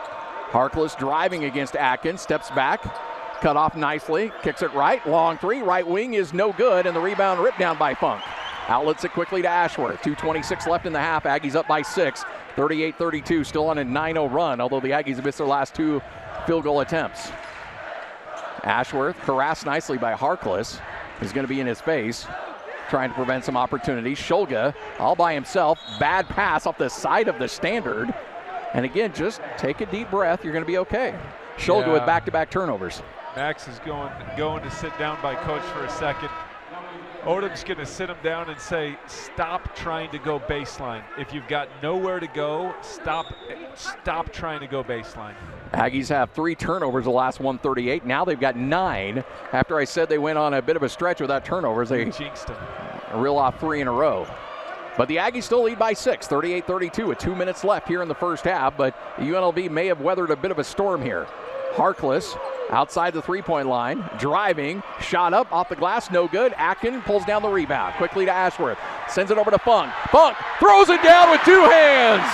Harkless driving against Atkins, steps back, cut off nicely, kicks it right, long 3, right wing is no good, and the rebound ripped down by Funk. Outlets it quickly to Ashworth. 2:26 left in the half. Aggies up by 6. 38-32, still on a 9-0 run, although the Aggies have missed their last 2 field goal attempts. Ashworth, harassed nicely by Harkless, is going to be in his face, trying to prevent some opportunities. Shulga, all by himself. Bad pass off the side of the standard. And again, just take a deep breath. You're going to be okay. Shulga with back-to-back turnovers.
Max is going to sit down by coach for a second. Odom's going to sit him down and say, stop trying to go baseline. If you've got nowhere to go, stop trying to go baseline.
Aggies have 3 turnovers the last 138. Now they've got 9. After I said they went on a bit of a stretch without turnovers, they
jinxed them.
Reel off 3 in a row. But the Aggies still lead by 6, 38-32 with 2 minutes left here in the first half, but UNLV may have weathered a bit of a storm here. Harkless outside the 3-point line, driving, shot up off the glass, no good. Atkin pulls down the rebound quickly to Ashworth, sends it over to Funk. Funk throws it down with 2 hands.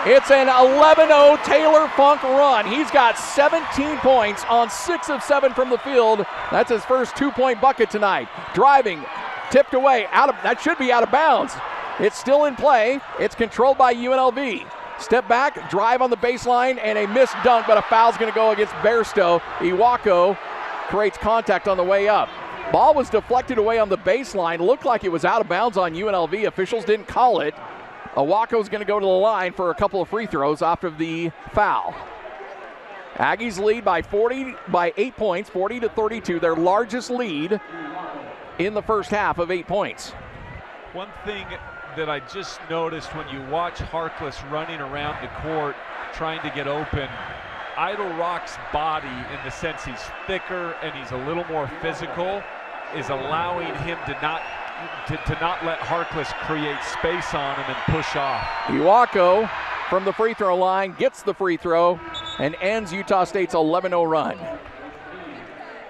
It's an 11-0 Taylor Funk run. He's got 17 points on 6 of 7 from the field. That's his first 2-point bucket tonight. Driving, tipped away, that should be out of bounds. It's still in play. It's controlled by UNLV. Step back, drive on the baseline, and a missed dunk, but a foul's going to go against Bairstow. Iwako creates contact on the way up. Ball was deflected away on the baseline. Looked like it was out of bounds on UNLV. Officials didn't call it. Iwako's going to go to the line for a couple of free throws after the foul. Aggies lead by 8 points, 40-32, their largest lead in the first half of 8 points.
One thing that I just noticed when you watch Harkless running around the court trying to get open, Idle Rock's body, in the sense he's thicker and he's a little more physical, is allowing him to not let Harkless create space on him and push off.
Iwako from the free throw line gets the free throw and ends Utah State's 11-0 run.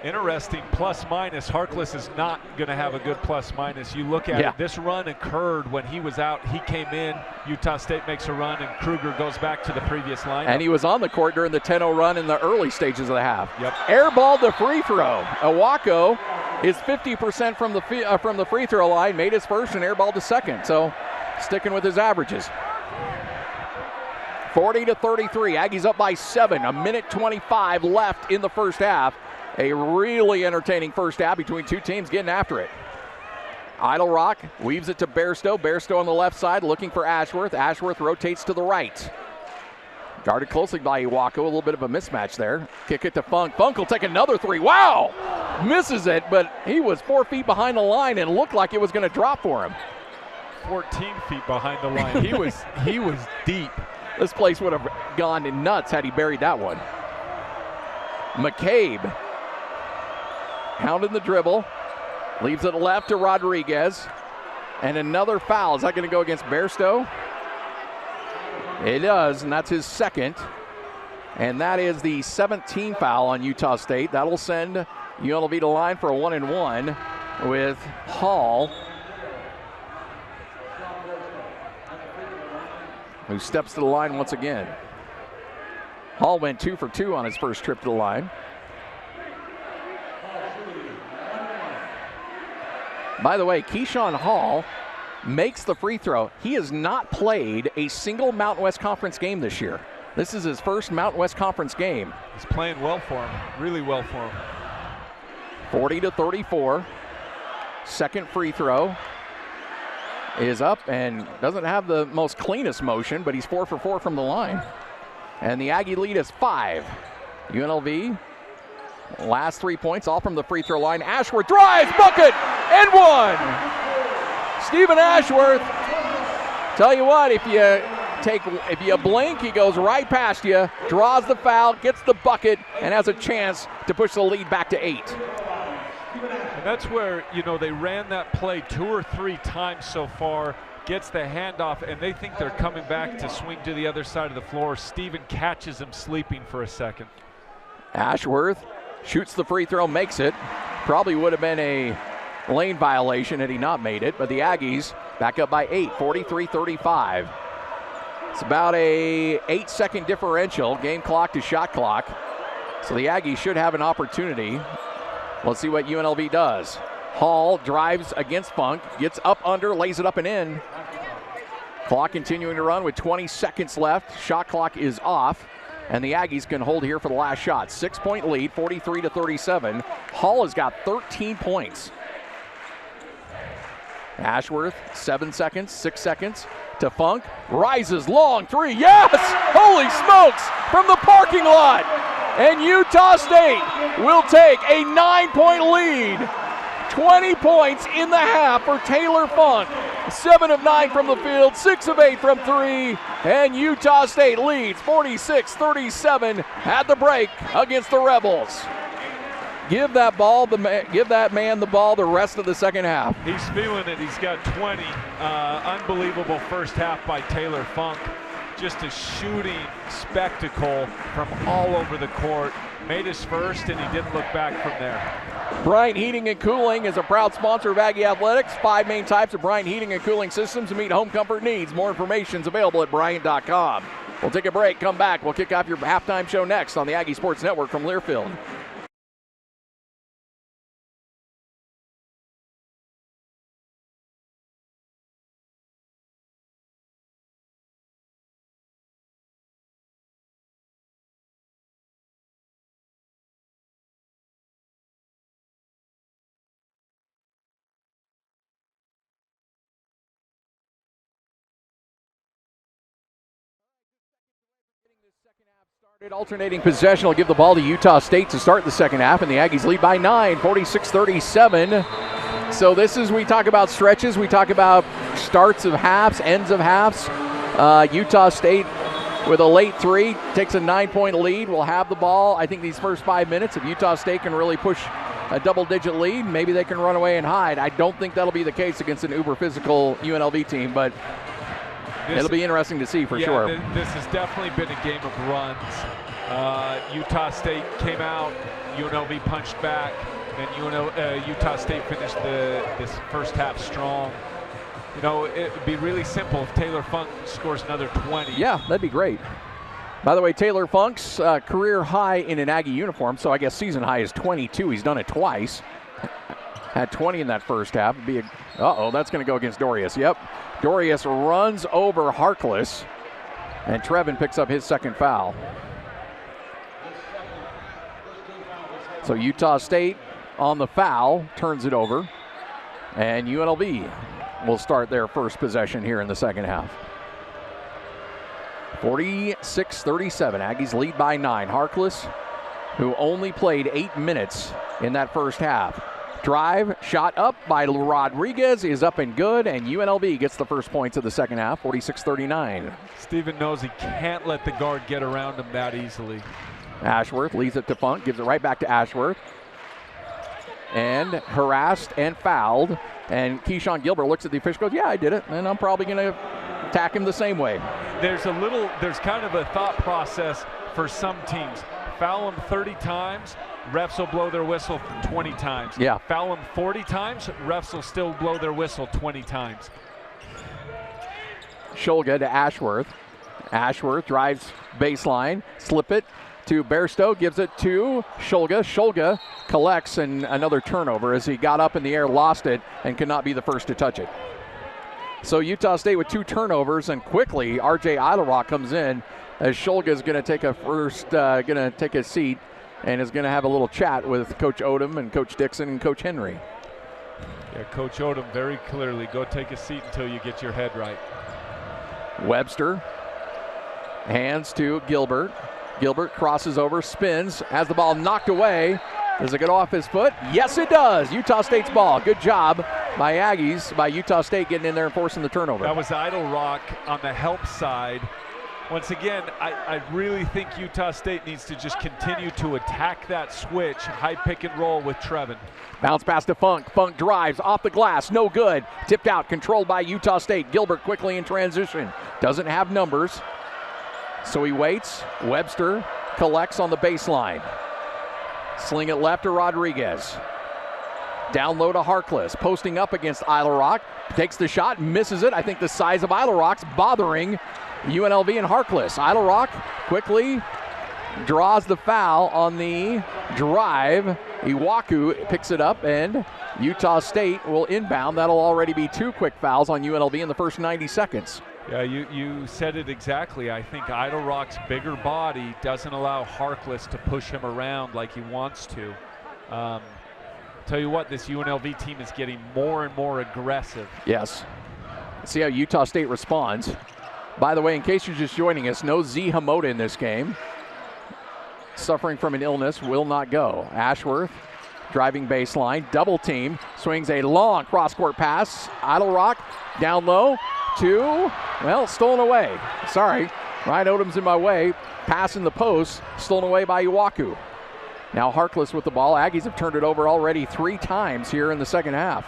Interesting plus minus. Harkless is not going to have a good plus minus. You look at it, this run occurred when he was out. He came in, Utah State makes a run, and Kruger goes back to the previous lineup.
And he was on the court during the 10-0 run in the early stages of the half.
Yep.
Airballed the free throw. Iwako is 50% from the free throw line, made his first and airballed the second. So sticking with his averages. 40-33, Aggies up by 7, a minute 25 left in the first half. A really entertaining first half between two teams getting after it. Idle Rock weaves it to Bairstow. Bairstow on the left side looking for Ashworth. Ashworth rotates to the right. Guarded closely by Iwako. A little bit of a mismatch there. Kick it to Funk. Funk will take another three. Wow! Misses it, but he was 4 feet behind the line and looked like it was going to drop for him.
14 feet behind the line. He was deep.
This place would have gone nuts had he buried that one. McCabe pounding the dribble, leaves it left to Rodriguez, and another foul. Is that going to go against Bairstow? It does, and that's his second. And that is the 17th foul on Utah State. That'll send UNLV to line for a 1-and-1 with Hall, who steps to the line once again. Hall went 2 for 2 on his first trip to the line. By the way, Keyshawn Hall makes the free throw. He has not played a single Mountain West Conference game this year. This is his first Mountain West Conference game.
He's playing well for him, really well for him.
40-34. Second free throw is up and doesn't have the most cleanest motion, but he's 4 for 4 from the line. And the Aggie lead is 5. UNLV, last 3 points, all from the free throw line. Ashworth drives, bucket, and 1. Stephen Ashworth, tell you what, if you blink, he goes right past you, draws the foul, gets the bucket, and has a chance to push the lead back to 8.
And that's where, they ran that play 2 or 3 times so far, gets the handoff, and they think they're coming back to swing to the other side of the floor. Steven catches him sleeping for a second.
Ashworth shoots the free throw, makes it. Probably would have been a lane violation had he not made it, but the Aggies back up by 8, 43-35. It's about a 8-second differential, game clock to shot clock. So the Aggies should have an opportunity. Let's see what UNLV does. Hall drives against Funk, gets up under, lays it up and in. Clock continuing to run with 20 seconds left. Shot clock is off, and the Aggies can hold here for the last shot. 6-point lead, 43-37. Hall has got 13 points. Ashworth, 7 seconds, 6 seconds to Funk. Rises long three. Yes! Holy smokes! From the parking lot. And Utah State will take a 9-point lead. 20 points in the half for Taylor Funk. 7 of 9 from the field, 6 of 8 from 3. And Utah State leads 46-37 at the break against the Rebels. Give that man the ball the rest of the second half.
He's feeling it. He's got 20. Unbelievable first half by Taylor Funk. Just a shooting spectacle from all over the court. Made his first, and he didn't look back from there.
Bryant Heating and Cooling is a proud sponsor of Aggie Athletics. 5 main types of Bryant Heating and Cooling systems to meet home comfort needs. More information is available at Bryant.com. We'll take a break, come back. We'll kick off your halftime show next on the Aggie Sports Network from Learfield. Alternating possession will give the ball to Utah State to start the second half, and the Aggies lead by 9, 46-37. So this is, we talk about stretches, we talk about starts of halves, ends of halves. Utah State with a late 3 takes a 9-point lead. Will have the ball, I think, these first 5 minutes. If Utah State can really push a double-digit lead, maybe they can run away and hide. I don't think that'll be the case against an uber-physical UNLV team, but it'll be interesting to see for sure.
This has definitely been a game of runs. Utah State came out, UNLV punched back, and Utah State finished this first half strong. You know, it would be really simple if Taylor Funk scores another 20.
Yeah, that'd be great. By the way, Taylor Funk's career high in an Aggie uniform, so I guess season high is 22. He's done it twice. Had 20 in that first half. Uh-oh, that's going to go against Dorius. Yep. Dorius runs over Harkless, and Trevin picks up his second foul. So Utah State on the foul turns it over, and UNLV will start their first possession here in the second half. 46-37, Aggies lead by 9. Harkless, who only played 8 minutes in that first half. Drive, shot up by Rodriguez is up and good, and UNLV gets the first points of the second half, 46-39.
Steven knows he can't let the guard get around him that easily.
Ashworth leads it to Funk, gives it right back to Ashworth. And harassed and fouled, and Keyshawn Gilbert looks at the official, goes, yeah, I did it, and I'm probably going to attack him the same way.
There's kind of a thought process for some teams. Foul him 30 times, refs will blow their whistle 20 times.
Yeah.
Foul him 40 times, refs will still blow their whistle 20 times.
Shulga to Ashworth. Ashworth drives baseline, slip it to Bairstow, gives it to Shulga. Shulga collects, and another turnover as he got up in the air, lost it, and could not be the first to touch it. So Utah State with 2 turnovers, and quickly R.J. Idlerock comes in as Shulga is going to take a seat and is going to have a little chat with Coach Odom and Coach Dixon and Coach Henry.
Yeah, Coach Odom very clearly, go take a seat until you get your head right.
Webster hands to Gilbert. Gilbert crosses over, spins, has the ball knocked away. Does it get off his foot? Yes, it does. Utah State's ball. Good job by Aggies, by Utah State getting in there and forcing the turnover.
That was Idlerock on the help side. Once again, I really think Utah State needs to just continue to attack that switch, high pick and roll with Trevin.
Bounce pass to Funk. Funk drives off the glass. No good. Tipped out. Controlled by Utah State. Gilbert quickly in transition. Doesn't have numbers. So he waits. Webster collects on the baseline. Sling it left to Rodriguez. Down low to Harkless. Posting up against Idlerock. Takes the shot. Misses it. I think the size of Idlerock's bothering UNLV and Harkless. Idlerock quickly draws the foul on the drive. Iwaku picks it up, and Utah State will inbound. That'll already be 2 quick fouls on UNLV in the first 90 seconds.
Yeah, you said it exactly. I think Idlerock's bigger body doesn't allow Harkless to push him around like he wants to. Tell you what, this UNLV team is getting more and more aggressive.
Yes. Let's see how Utah State responds. By the way, in case you're just joining us, no Z Hamoda in this game. Suffering from an illness, will not go. Ashworth driving baseline, double team, swings a long cross-court pass. Idlerock down low to, well, stolen away. Sorry, Ryan Odom's in my way. Pass in the post, stolen away by Iwaku. Now Harkless with the ball. Aggies have turned it over already 3 times here in the second half.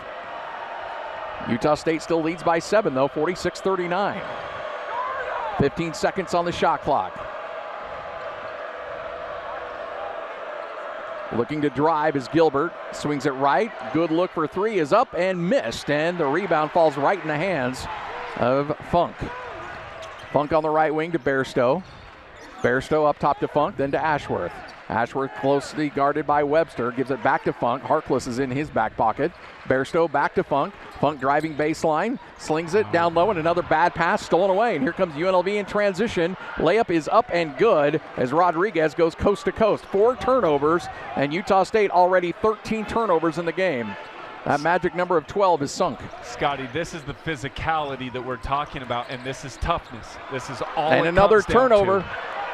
Utah State still leads by 7, though, 46-39. 15 seconds on the shot clock. Looking to drive is Gilbert. Swings it right. Good look for 3 is up and missed. And the rebound falls right in the hands of Funk. Funk on the right wing to Bairstow. Bairstow up top to Funk, then to Ashworth. Ashworth closely guarded by Webster, gives it back to Funk. Harkless is in his back pocket. Bairstow back to Funk. Funk driving baseline, slings it down low, and another bad pass stolen away. And here comes UNLV in transition. Layup is up and good as Rodriguez goes coast to coast. 4 turnovers, and Utah State already 13 turnovers in the game. That magic number of 12 is sunk.
Scotty, this is the physicality that we're talking about, and this is toughness. This is all.
And another turnover.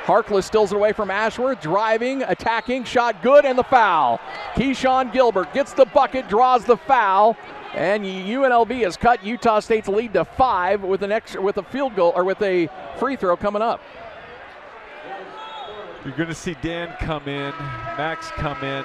Harkless steals it away from Ashworth, driving, attacking, shot good, and the foul. Keyshawn Gilbert gets the bucket, draws the foul, and UNLV has cut Utah State's lead to 5 with a field goal, or with a free throw coming up.
You're going to see Dan come in, Max come in.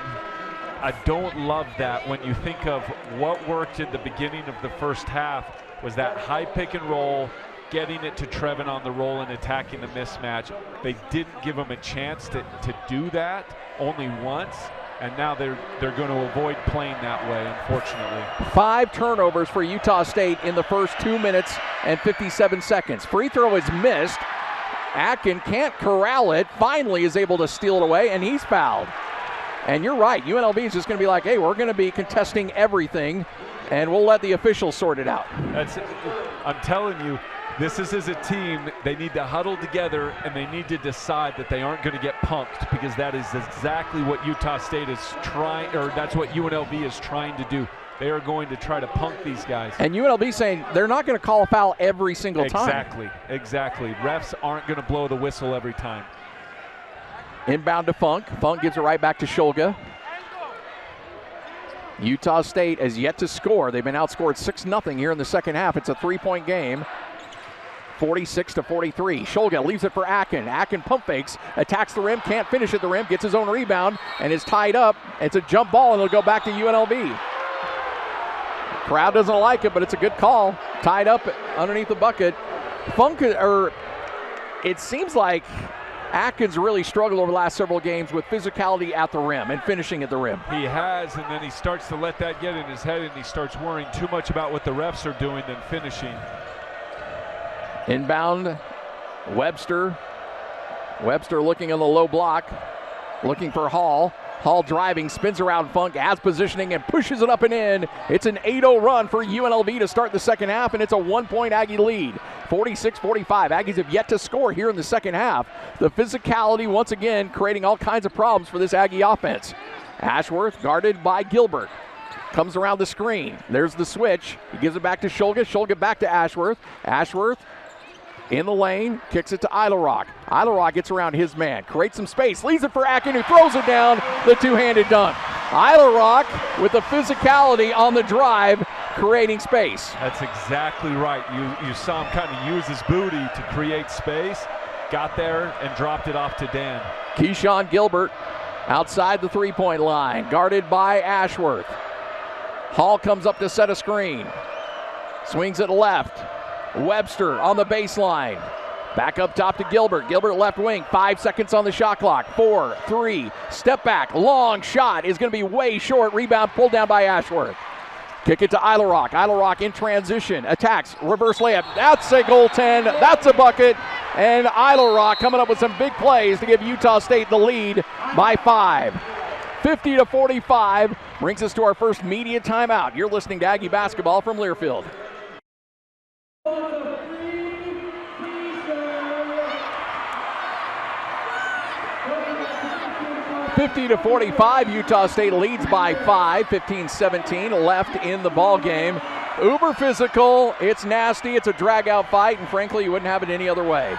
I don't love that when you think of what worked in the beginning of the first half was that high pick and roll, getting it to Trevin on the roll and attacking the mismatch. They didn't give him a chance to do that, only once, and now they're going to avoid playing that way, unfortunately.
5 turnovers for Utah State in the first 2 minutes and 57 seconds. Free throw is missed. Atkin can't corral it, finally is able to steal it away, and he's fouled. And you're right, UNLV is just going to be like, hey, we're going to be contesting everything, and we'll let the officials sort it out.
I'm telling you, this is as a team, they need to huddle together and they need to decide that they aren't going to get punked, because that is exactly what Utah State is trying, or that's what UNLV is trying to do. They are going to try to punk these guys.
And UNLV saying they're not going to call a foul every single time.
Exactly. Refs aren't going to blow the whistle every time.
Inbound to Funk. Funk gives it right back to Shulga. Utah State has yet to score. They've been outscored 6-0 here in the second half. It's a 3-point game. 46-43. Shulga leaves it for Atkin. Atkin pump fakes, attacks the rim, can't finish at the rim, gets his own rebound, and is tied up. It's a jump ball, and it'll go back to UNLV. Crowd doesn't like it, but it's a good call. Tied up underneath the bucket. It seems like Atkins really struggled over the last several games with physicality at the rim and finishing at the rim.
He has, and then he starts to let that get in his head, and he starts worrying too much about what the refs are doing than finishing.
Inbound, Webster. Webster looking on the low block, looking for Hall. Hall driving, spins around Funk, has positioning, and pushes it up and in. It's an 8-0 run for UNLV to start the second half, and it's a 1-point Aggie lead. 46-45. Aggies have yet to score here in the second half. The physicality, once again, creating all kinds of problems for this Aggie offense. Ashworth guarded by Gilbert. Comes around the screen. There's the switch. He gives it back to Shulga. Shulga back to Ashworth. Ashworth in the lane, kicks it to Eilerock. Eilerock gets around his man, creates some space, leaves it for Atkin, who throws it down, the two-handed dunk. Eilerock with the physicality on the drive, creating space.
That's exactly right. You saw him kind of use his booty to create space, got there and dropped it off to Dan.
Keyshawn Gilbert outside the three-point line, guarded by Ashworth. Hall comes up to set a screen, swings it left. Webster on the baseline. Back up top to Gilbert. Gilbert left wing. 5 seconds on the shot clock. 4, 3, step back. Long shot is going to be way short. Rebound pulled down by Ashworth. Kick it to Eilerock. Eilerock in transition. Attacks. Reverse layup. That's a goaltend. That's a bucket. And Eilerock coming up with some big plays to give Utah State the lead by 5. 50-45 brings us to our first media timeout. You're listening to Aggie Basketball from Learfield. 50-45, Utah State leads by 5, 15-17 left in the ball game. Uber physical, it's nasty, it's a drag-out fight, and frankly, you wouldn't have it any other way.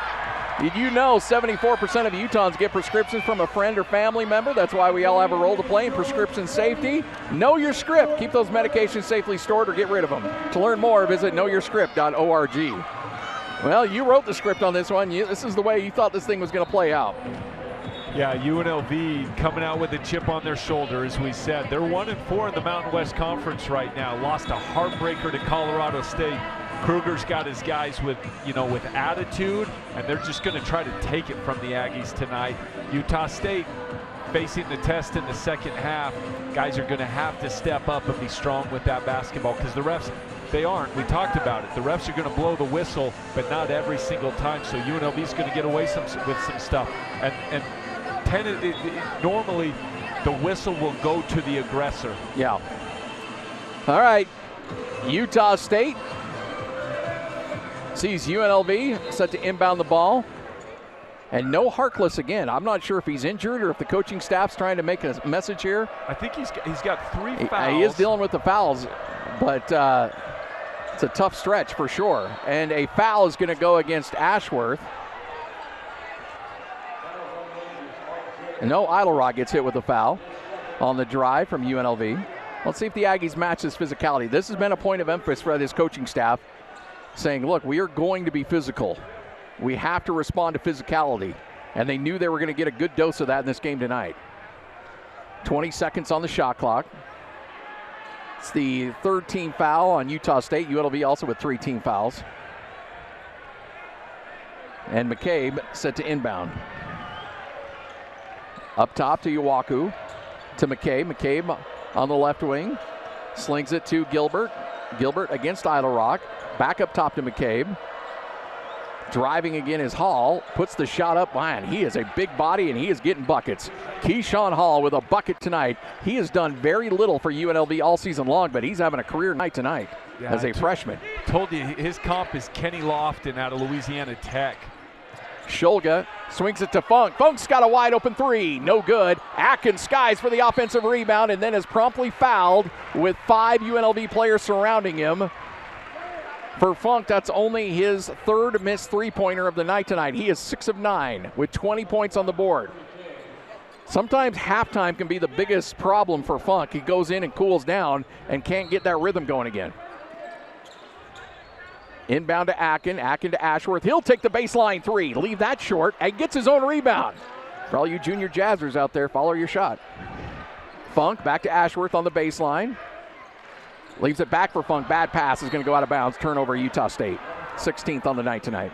Did you know 74% of Utahns get prescriptions from a friend or family member? That's why we all have a role to play in prescription safety. Know your script. Keep those medications safely stored or get rid of them. To learn more, visit knowyourscript.org. Well, you wrote the script on this one. This is the way you thought this thing was going to play out.
Yeah, UNLV coming out with a chip on their shoulder, as we said. They're 1-4 in the Mountain West Conference right now. Lost a heartbreaker to Colorado State. Kruger's got his guys with attitude, and they're just going to try to take it from the Aggies tonight. Utah State facing the test in the second half. Guys are going to have to step up and be strong with that basketball, because the refs, they aren't. We talked about it. The refs are going to blow the whistle, but not every single time. So UNLV is going to get away with some stuff. And normally the whistle will go to the aggressor.
Yeah. All right. Utah State sees UNLV set to inbound the ball. And no Harkless again. I'm not sure if he's injured or if the coaching staff's trying to make a message here.
I think he's got 3 fouls.
He is dealing with the fouls, but it's a tough stretch for sure. And a foul is going to go against Ashworth. And no, Eilerock gets hit with a foul on the drive from UNLV. Let's see if the Aggies match this physicality. This has been a point of emphasis for this coaching staff, saying, look, we are going to be physical. We have to respond to physicality. And they knew they were going to get a good dose of that in this game tonight. 20 seconds on the shot clock. It's the third team foul on Utah State. UNLV also with 3 team fouls. And McCabe set to inbound. Up top to Iwaku, to McCabe. McCabe on the left wing. Slings it to Gilbert. Gilbert against Idle Rock. Back up top to McCabe. Driving again is Hall. Puts the shot up. Man, he is a big body and he is getting buckets. Keyshawn Hall with a bucket tonight. He has done very little for UNLV all season long, but he's having a career night tonight as a freshman.
Told you his comp is Kenny Lofton out of Louisiana Tech.
Shulga swings it to Funk. Funk's got a wide open 3. No good. Atkins skies for the offensive rebound and then is promptly fouled with 5 UNLV players surrounding him. For Funk, that's only his 3rd missed three-pointer of the night tonight. He is 6 of 9 with 20 points on the board. Sometimes halftime can be the biggest problem for Funk. He goes in and cools down and can't get that rhythm going again. Inbound to Atkin. Atkin to Ashworth. He'll take the baseline 3. Leave that short and gets his own rebound. For all you junior jazzers out there, follow your shot. Funk back to Ashworth on the baseline. Leaves it back for Funk. Bad pass is going to go out of bounds. Turnover Utah State. 16th on the night tonight.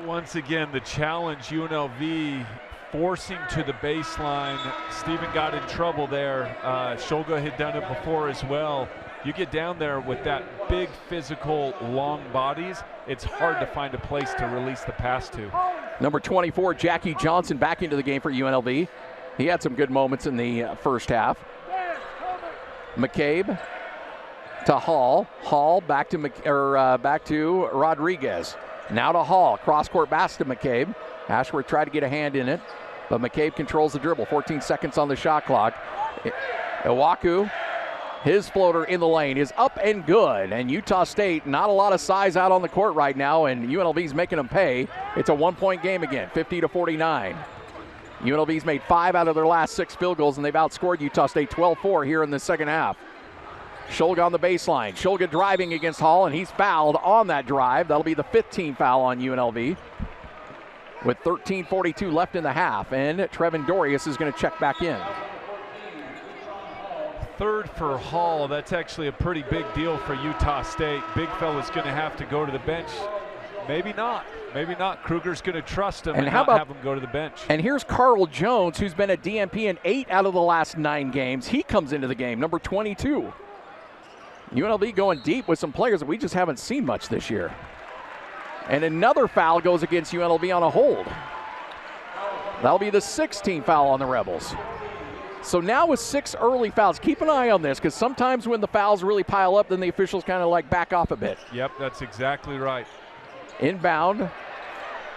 Once again, the challenge, UNLV forcing to the baseline. Stephen got in trouble there. Shulga had done it before as well. You get down there with that big physical long bodies, it's hard to find a place to release the pass to.
Number 24, Jackie Johnson, back into the game for UNLV. He had some good moments in the first half. McCabe to Hall. Hall back to Rodriguez. Now to Hall. Cross-court pass to McCabe. Ashworth tried to get a hand in it, but McCabe controls the dribble. 14 seconds on the shot clock. Iwaku, his floater in the lane is up and good. And Utah State, not a lot of size out on the court right now, and UNLV's making them pay. It's a 1-point game again, 50-49. UNLV's made 5 out of their last 6 field goals, and they've outscored Utah State 12-4 here in the second half. Shulga on the baseline. Shulga driving against Hall, and he's fouled on that drive. That'll be the 15th foul on UNLV. With 13:42 left in the half, and Trevin Dorius is going to check back in.
3rd for Hall. That's actually a pretty big deal for Utah State. Big fella's going to have to go to the bench. Maybe not. Maybe not. Kruger's going to trust him and not have him go to the bench.
And here's Carl Jones, who's been a DMP in 8 out of the last 9 games. He comes into the game, number 22. UNLV going deep with some players that we just haven't seen much this year. And another foul goes against UNLV on a hold. That'll be the 16th foul on the Rebels. So now with 6 early fouls, keep an eye on this, because sometimes when the fouls really pile up, then the officials kind of like back off a bit.
Yep, that's exactly right.
Inbound,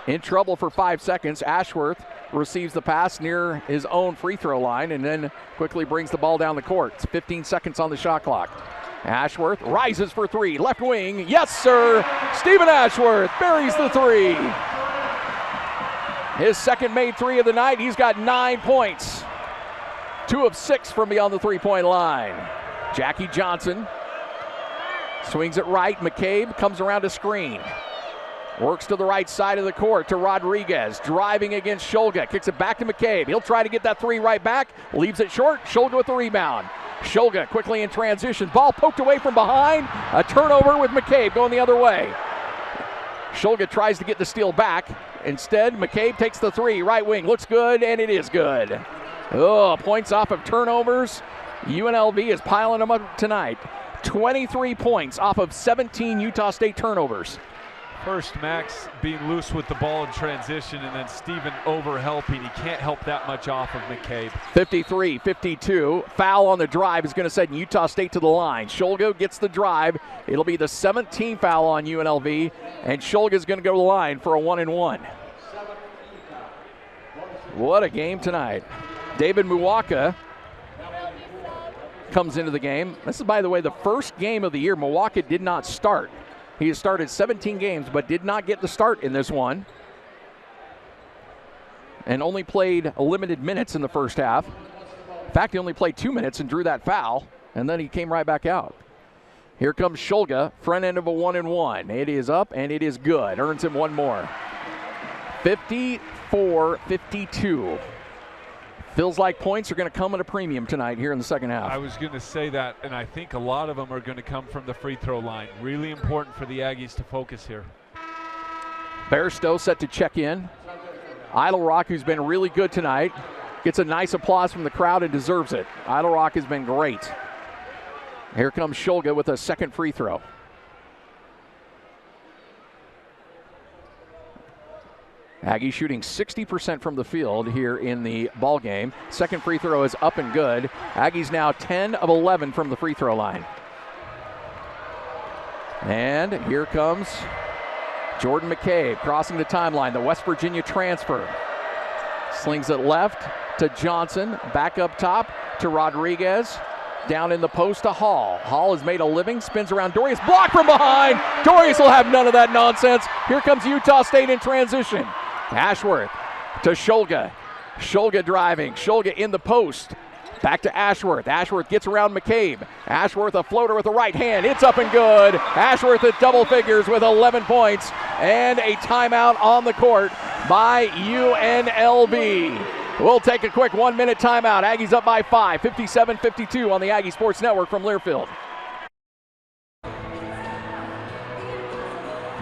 in trouble for 5 seconds. Ashworth receives the pass near his own free throw line and then quickly brings the ball down the court. It's 15 seconds on the shot clock. Ashworth rises for 3, left wing, yes sir! Stephen Ashworth buries the 3. His second made 3 of the night. He's got 9 points. 2 of 6 from beyond the 3-point line. Jackie Johnson swings it right. McCabe comes around to screen. Works to the right side of the court to Rodriguez. Driving against Shulga. Kicks it back to McCabe. He'll try to get that 3 right back. Leaves it short. Shulga with the rebound. Shulga quickly in transition. Ball poked away from behind. A turnover with McCabe going the other way. Shulga tries to get the steal back. Instead, McCabe takes the 3. Right wing. Looks good, and it is good. Oh, points off of turnovers. UNLV is piling them up tonight. 23 points off of 17 Utah State turnovers.
First, Max being loose with the ball in transition, and then Stephen over-helping. He can't help that much off of McCabe. 53-52. Foul on the drive is going to send Utah State to the line. Shulga gets the drive. It'll be the 17th foul on UNLV, and Shulga is going to go to the line for a 1-and-1. What a game tonight. David Muwaka comes into the game. This is, by the way, the first game of the year Muwaka did not start. He has started 17 games but did not get the start in this one, and only played limited minutes in the first half. In fact, he only played 2 minutes and drew that foul, and then he came right back out. Here comes Shulga, front end of a 1-and-1. It is up and it is good. Earns him 1 more. 54-52.
Feels like points are going to come at a premium tonight here in the second half.
I was going to say that, and I think a lot of them are going to come from the free throw line. Really important for the Aggies to focus here.
Bairstow set to check in. Idle Rock, who's been really good tonight, gets a nice applause from the crowd and deserves it. Idle Rock has been great. Here comes Shulga with a second free throw. Aggies shooting 60% from the field here in the ball game. Second free throw is up and good. Aggies now 10 of 11 from the free throw line. And here comes Jordan McCabe crossing the timeline, the West Virginia transfer. Slings it left to Johnson, back up top to Rodriguez. Down in the post to Hall. Hall has made a living, spins around Dorius, blocked from behind. Dorius will have none of that nonsense. Here comes Utah State in transition. Ashworth to Shulga. Shulga driving. Shulga in the post. Back to Ashworth. Ashworth gets around McCabe. Ashworth a floater with the right hand. It's up and good. Ashworth at double figures with 11 points and a timeout on the court by UNLV. We'll take a quick 1-minute timeout. Aggies up by 5, 57-52 on the Aggie Sports Network from Learfield.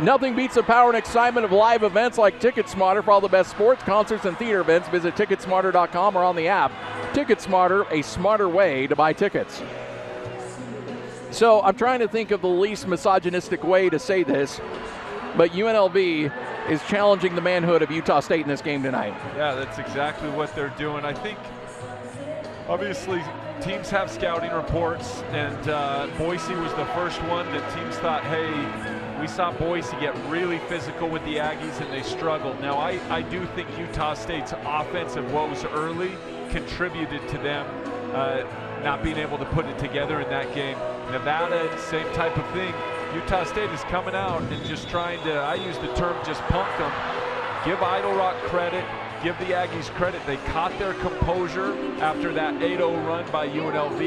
Nothing beats the power and excitement of live events like TicketSmarter. For all the best sports, concerts, and theater events, visit TicketSmarter.com or on the app. TicketSmarter, a smarter way to buy tickets. So I'm trying to think of the least misogynistic way to say this, but UNLV is challenging the manhood of Utah State in this game tonight.
Yeah, that's exactly what they're doing. I think, obviously, teams have scouting reports, and Boise was the first one that teams thought, hey, we saw Boise get really physical with the Aggies, and they struggled. Now, I do think Utah State's offensive woes early contributed to them not being able to put it together in that game. Nevada, same type of thing. Utah State is coming out and just trying to, I use the term just punk them. Give Idle Rock credit, give the Aggies credit. They caught their composure after that 8-0 run by UNLV,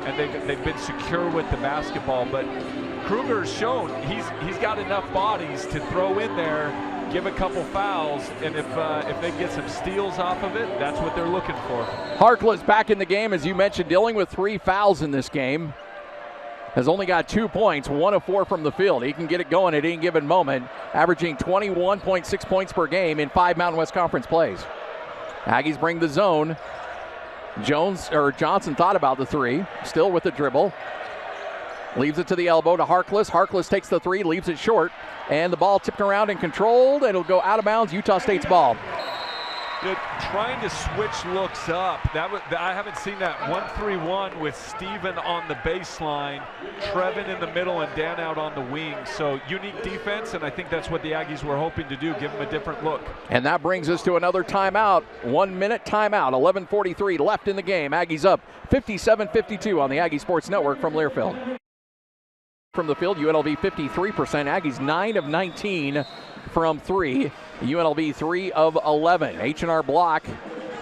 and they've been secure with the basketball. But Kruger's shown he's got enough bodies to throw in there, give a couple fouls, and if they get some steals off of it, that's what they're looking for.
Harkless back in the game, as you mentioned, dealing with 3 fouls in this game. Has only got 2 points, 1 of 4 from the field. He can get it going at any given moment, averaging 21.6 points per game in 5 Mountain West Conference plays. Aggies bring the zone. Johnson thought about the 3, still with the dribble. Leaves it to the elbow to Harkless. Harkless takes the 3, leaves it short, and the ball tipped around and controlled. It'll go out of bounds, Utah State's ball.
Trying to switch looks up. I haven't seen that 1-3-1 with Steven on the baseline, Trevin in the middle, and Dan out on the wing. So unique defense, and I think that's what the Aggies were hoping to do, give them a different look.
And that brings us to another timeout. 1-minute timeout, 11:43 left in the game. Aggies up 57-52 on the Aggie Sports Network from Learfield. From the field, UNLV 53%, Aggies 9 of 19 from 3. UNLV 3 of 11. H&R Block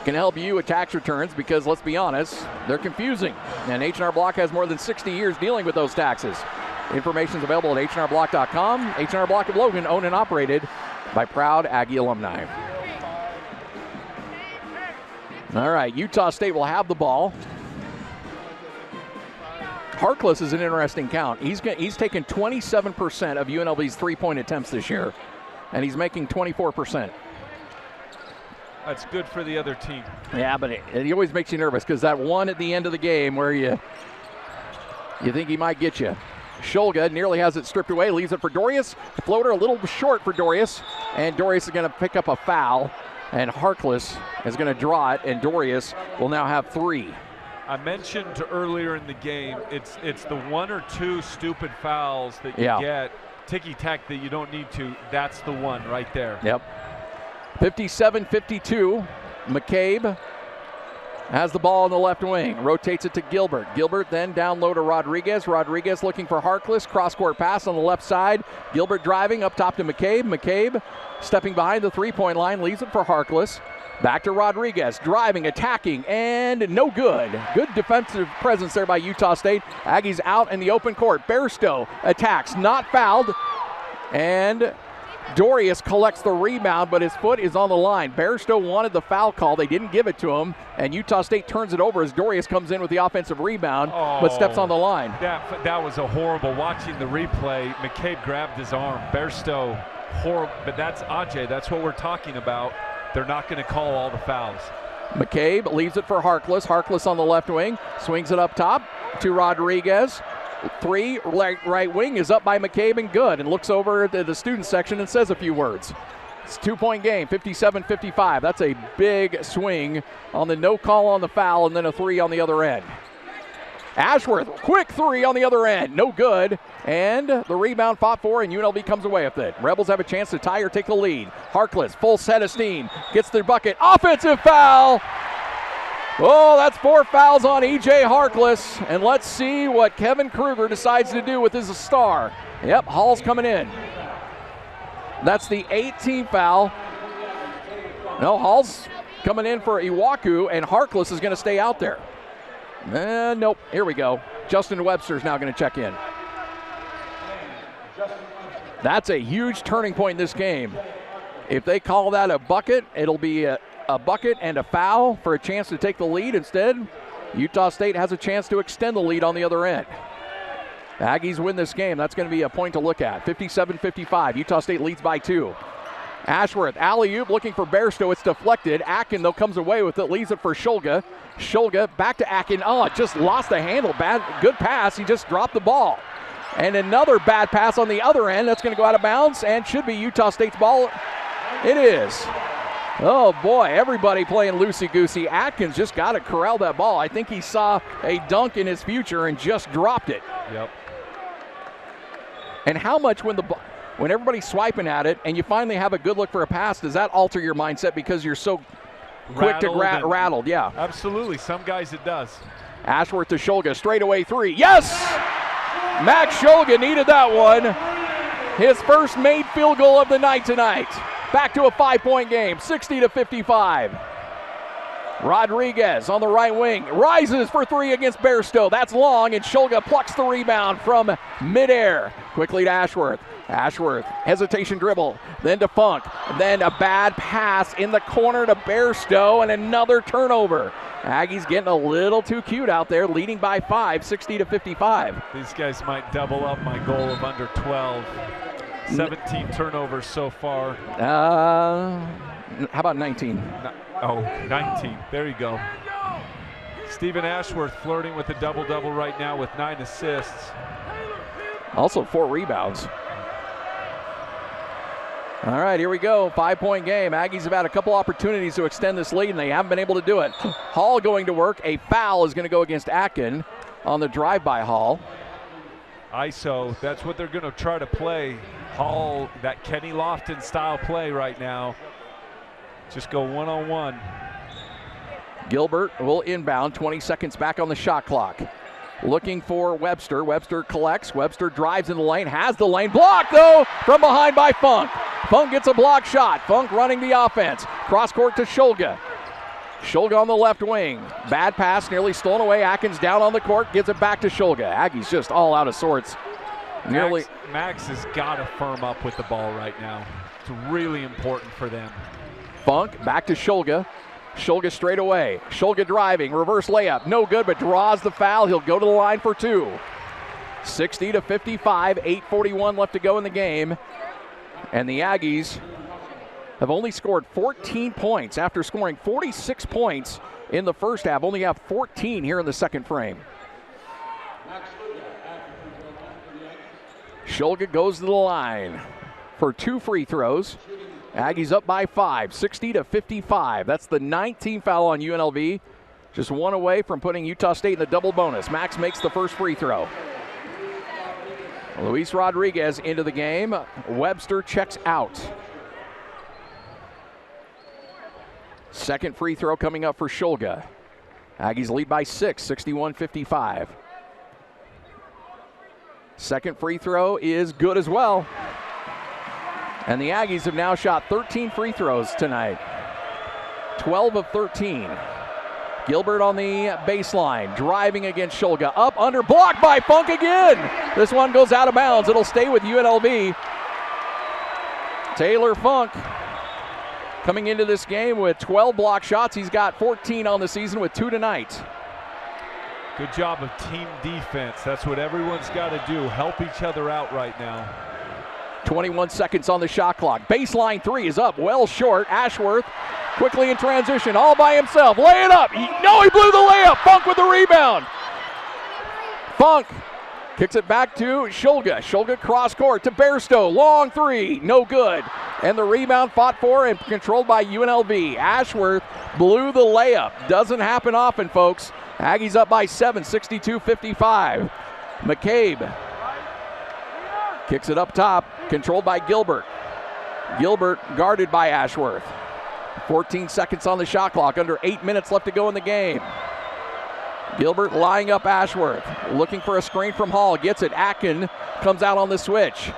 can help you with tax returns because, let's be honest, they're confusing. And H&R Block has more than 60 years dealing with those taxes. Information is available at hrblock.com. H&R Block of Logan, owned and operated by proud Aggie alumni. All right, Utah State will have the ball. Harkless is an interesting count. He's taken 27% of UNLV's three-point attempts this year, and he's making 24%.
That's good for the other team.
Yeah, but it always makes you nervous because that one at the end of the game where you think he might get you. Shulga nearly has it stripped away, leaves it for Dorius. Floater a little short for Dorius, and Dorius is going to pick up a foul, and Harkless is going to draw it, and Dorius will now have 3.
I mentioned earlier in the game, it's the 1 or 2 stupid fouls that you get, ticky-tack that you don't need to. That's the one right there.
Yep. 57-52. McCabe has the ball in the left wing, rotates it to Gilbert. Gilbert then down low to Rodriguez. Rodriguez looking for Harkless. Cross-court pass on the left side. Gilbert driving up top to McCabe. McCabe stepping behind the three-point line, leaves it for Harkless. Back to Rodriguez, driving, attacking, and no good. Good defensive presence there by Utah State. Aggies out in the open court. Bairstow attacks, not fouled. And Dorius collects the rebound, but his foot is on the line. Bairstow wanted the foul call. They didn't give it to him, and Utah State turns it over as Dorius comes in with the offensive rebound, but steps on the line.
That was a horrible. Watching the replay, McCabe grabbed his arm. Bairstow, horrible. But that's Ajay. That's what we're talking about. They're not going to call all the fouls.
McCabe leaves it for Harkless. Harkless on the left wing, swings it up top to Rodriguez. Three, right wing is up by McCabe and good, and looks over at the student section and says a few words. It's a 2-point game, 57-55. That's a big swing on the no call on the foul, and then a three on the other end. Ashworth, quick three on the other end, no good, and the rebound fought for, and UNLV comes away with it. Rebels have a chance to tie or take the lead. Harkless, full set of steam, gets the bucket, offensive foul! Oh, that's 4 fouls on E.J. Harkless, and let's see what Kevin Kruger decides to do with his star. Yep, Hall's coming in. That's the 18th foul. No, Hall's coming in for Iwaku, and Harkless is going to stay out there. Nope, here we go. Justin Webster's now going to check in. That's a huge turning point in this game. If they call that a bucket, it'll be a bucket and a foul for a chance to take the lead. Instead, Utah State has a chance to extend the lead on the other end. Aggies win this game. That's going to be a point to look at. 57-55. Utah State leads by 2. Ashworth, alley-oop looking for Bairstow. It's deflected. Akin, though, comes away with it. Leaves it for Shulga. Shulga back to Akin. Oh, just lost the handle. Good pass. He just dropped the ball. And another bad pass on the other end. That's going to go out of bounds and should be Utah State's ball. It is. Oh, boy, everybody playing loosey-goosey. Atkins just got to corral that ball. I think he saw a dunk in his future and just dropped it.
Yep.
And how much when everybody's swiping at it and you finally have a good look for a pass, does that alter your mindset because you're so quick to rattled? Yeah.
Absolutely. Some guys it does.
Ashworth to Shulga, straightaway three. Yes! Max Shulga needed that one. His first made field goal of the night tonight. Back to a 5-point game, 60-55. Rodriguez on the right wing, rises for three against Bairstow. That's long, and Shulga plucks the rebound from midair. Quickly to Ashworth. Ashworth, hesitation dribble, then to Funk, then a bad pass in the corner to Bairstow, and another turnover. Aggies getting a little too cute out there, leading by 5, 60-55.
These guys might double up my goal of under 12. 17 turnovers so far.
How about 19?
19. There you go. Stephen Ashworth flirting with a double-double right now with 9 assists.
Also 4 rebounds. All right, here we go. 5-point game. Aggies have had a couple opportunities to extend this lead, and they haven't been able to do it. Hall going to work. A foul is going to go against Atkin on the drive by Hall.
ISO, that's what they're going to try to play. Hall, that Kenny Lofton style play right now. Just go one-on-one.
Gilbert will inbound, 20 seconds back on the shot clock. Looking for Webster. Webster collects. Webster drives in the lane, has the lane. Blocked, though, from behind by Funk. Funk gets a block shot. Funk running the offense. Cross court to Shulga. Shulga on the left wing. Bad pass, nearly stolen away. Atkins down on the court, gives it back to Shulga. Aggies just all out of sorts.
Max has got to firm up with the ball right now. It's really important for them.
Funk back to Shulga. Shulga straight away. Shulga driving, reverse layup, no good, but draws the foul. He'll go to the line for 2. 60-55, 8:41 left to go in the game. And the Aggies have only scored 14 points after scoring 46 points in the first half. Only have 14 here in the second frame. Shulga goes to the line for 2 free throws. Aggies up by 5, 60-55. That's the 19th foul on UNLV. Just one away from putting Utah State in the double bonus. Max makes the first free throw. Luis Rodriguez into the game. Webster checks out. Second free throw coming up for Shulga. Aggies lead by 6, 61-55. Second free throw is good as well. And the Aggies have now shot 13 free throws tonight. 12 of 13. Gilbert on the baseline, driving against Shulga. Up, under, blocked by Funk again. This one goes out of bounds. It'll stay with UNLV. Taylor Funk coming into this game with 12 block shots. He's got 14 on the season with 2 tonight.
Good job of team defense. That's what everyone's got to do. Help each other out right now.
21 seconds on the shot clock. Baseline 3 is up, well short. Ashworth quickly in transition, all by himself. Lay it up. No, he blew the layup. Funk with the rebound. Funk kicks it back to Shulga. Shulga cross court to Bairstow. Long 3, no good. And the rebound fought for and controlled by UNLV. Ashworth blew the layup. Doesn't happen often, folks. Aggies up by 7, 62-55. McCabe kicks it up top, controlled by Gilbert. Gilbert guarded by Ashworth. 14 seconds on the shot clock, under 8 minutes left to go in the game. Gilbert lying up Ashworth, looking for a screen from Hall, gets it. Atkin comes out on the switch.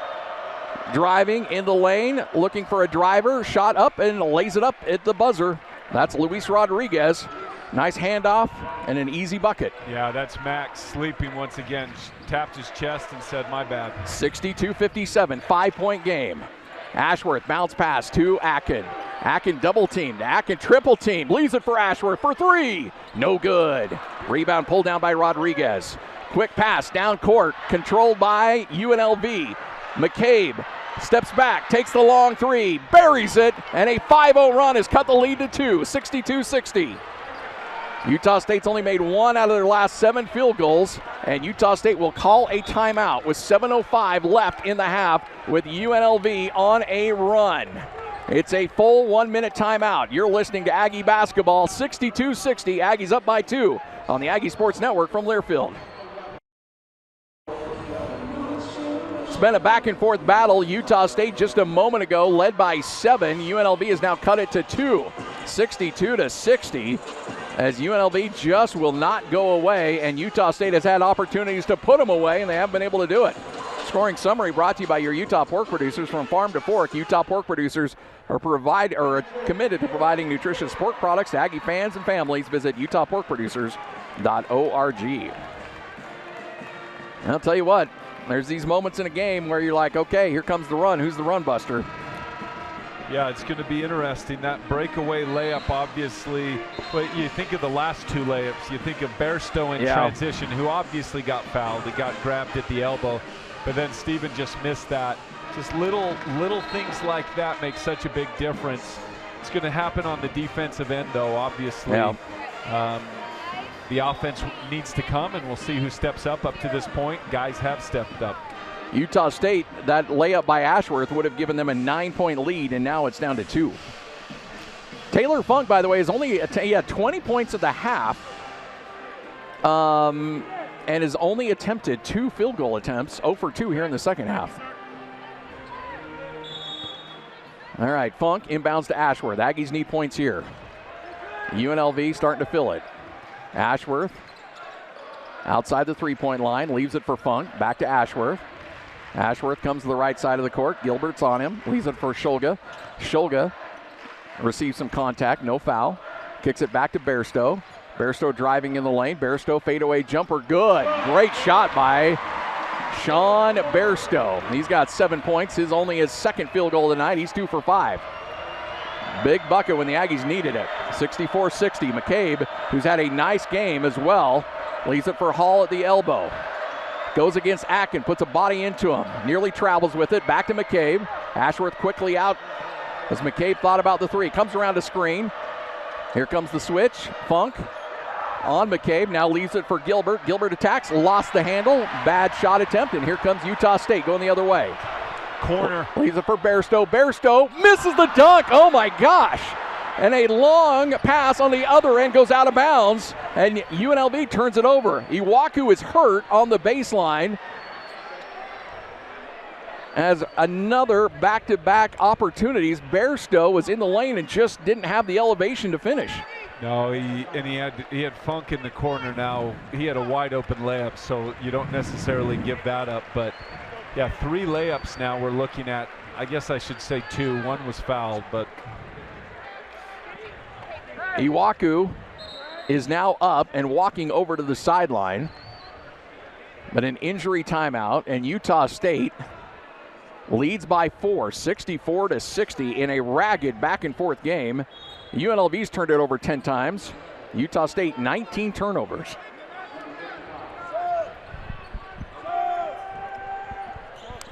Driving in the lane, looking for a driver, shot up and lays it up at the buzzer. That's Luis Rodriguez. Nice handoff and an easy bucket.
Yeah, that's Max sleeping once again. Tapped his chest and said, my bad.
62-57, 5-point game. Ashworth bounce pass to Atkin. Atkin double teamed. Atkin triple teamed. Leaves it for Ashworth for 3. No good. Rebound pulled down by Rodriguez. Quick pass down court, controlled by UNLV. McCabe steps back, takes the long 3, buries it, and a 5-0 run has cut the lead to 2, 62-60. Utah State's only made 1 out of their last 7 field goals, and Utah State will call a timeout with 7:05 left in the half with UNLV on a run. It's a full 1-minute timeout. You're listening to Aggie Basketball, 62-60. Aggies up by 2 on the Aggie Sports Network from Learfield. It's been a back-and-forth battle. Utah State just a moment ago led by 7. UNLV has now cut it to 2, 62-60. As UNLV just will not go away, and Utah State has had opportunities to put them away, and they haven't been able to do it. Scoring summary brought to you by your Utah Pork Producers. From farm to fork, Utah Pork Producers are committed to providing nutritious pork products to Aggie fans and families. Visit utahporkproducers.org. I'll tell you what, there's these moments in a game where you're like, okay, here comes the run. Who's the run buster?
Yeah, it's going to be interesting. That breakaway layup, obviously, but you think of the last 2 layups. You think of Bairstow in transition, who obviously got fouled. He got grabbed at the elbow, but then Steven just missed that. Just little things like that make such a big difference. It's going to happen on the defensive end, though, obviously. Yeah. The offense needs to come, and we'll see who steps up to this point. Guys have stepped up.
Utah State, that layup by Ashworth would have given them a 9-point lead, and now it's down to 2. Taylor Funk, by the way, he had 20 points at the half, and has only attempted 2 field goal attempts, 0 for 2 here in the second half. All right, Funk inbounds to Ashworth. Aggies need points here. UNLV starting to fill it. Ashworth outside the 3-point line, leaves it for Funk, back to Ashworth. Ashworth comes to the right side of the court. Gilbert's on him. Leaves it for Shulga. Shulga receives some contact. No foul. Kicks it back to Bairstow. Bairstow driving in the lane. Bairstow fadeaway jumper. Good. Great shot by Sean Bairstow. He's got 7 points. Only his second field goal tonight. He's 2 for 5. Big bucket when the Aggies needed it. 64-60. McCabe, who's had a nice game as well, leaves it for Hall at the elbow. Goes against Atkin, puts a body into him. Nearly travels with it. Back to McCabe. Ashworth quickly out as McCabe thought about the 3. Comes around to screen. Here comes the switch. Funk on McCabe. Now leaves it for Gilbert. Gilbert attacks. Lost the handle. Bad shot attempt. And here comes Utah State going the other way.
Corner.
Leaves it for Bairstow. Bairstow misses the dunk. Oh my gosh. And a long pass on the other end goes out of bounds, and UNLV turns it over. Iwaku is hurt on the baseline as another back-to-back opportunities. Bairstow was in the lane and just didn't have the elevation to finish.
No, he had Funk in the corner now. He had a wide-open layup, so you don't necessarily give that up. But, yeah, 3 layups now we're looking at. I guess I should say 2. 1 was fouled, but...
Iwaku is now up and walking over to the sideline, but an injury timeout, and Utah State leads by 4, 64-60 in a ragged back-and-forth game. UNLV's turned it over 10 times. Utah State, 19 turnovers.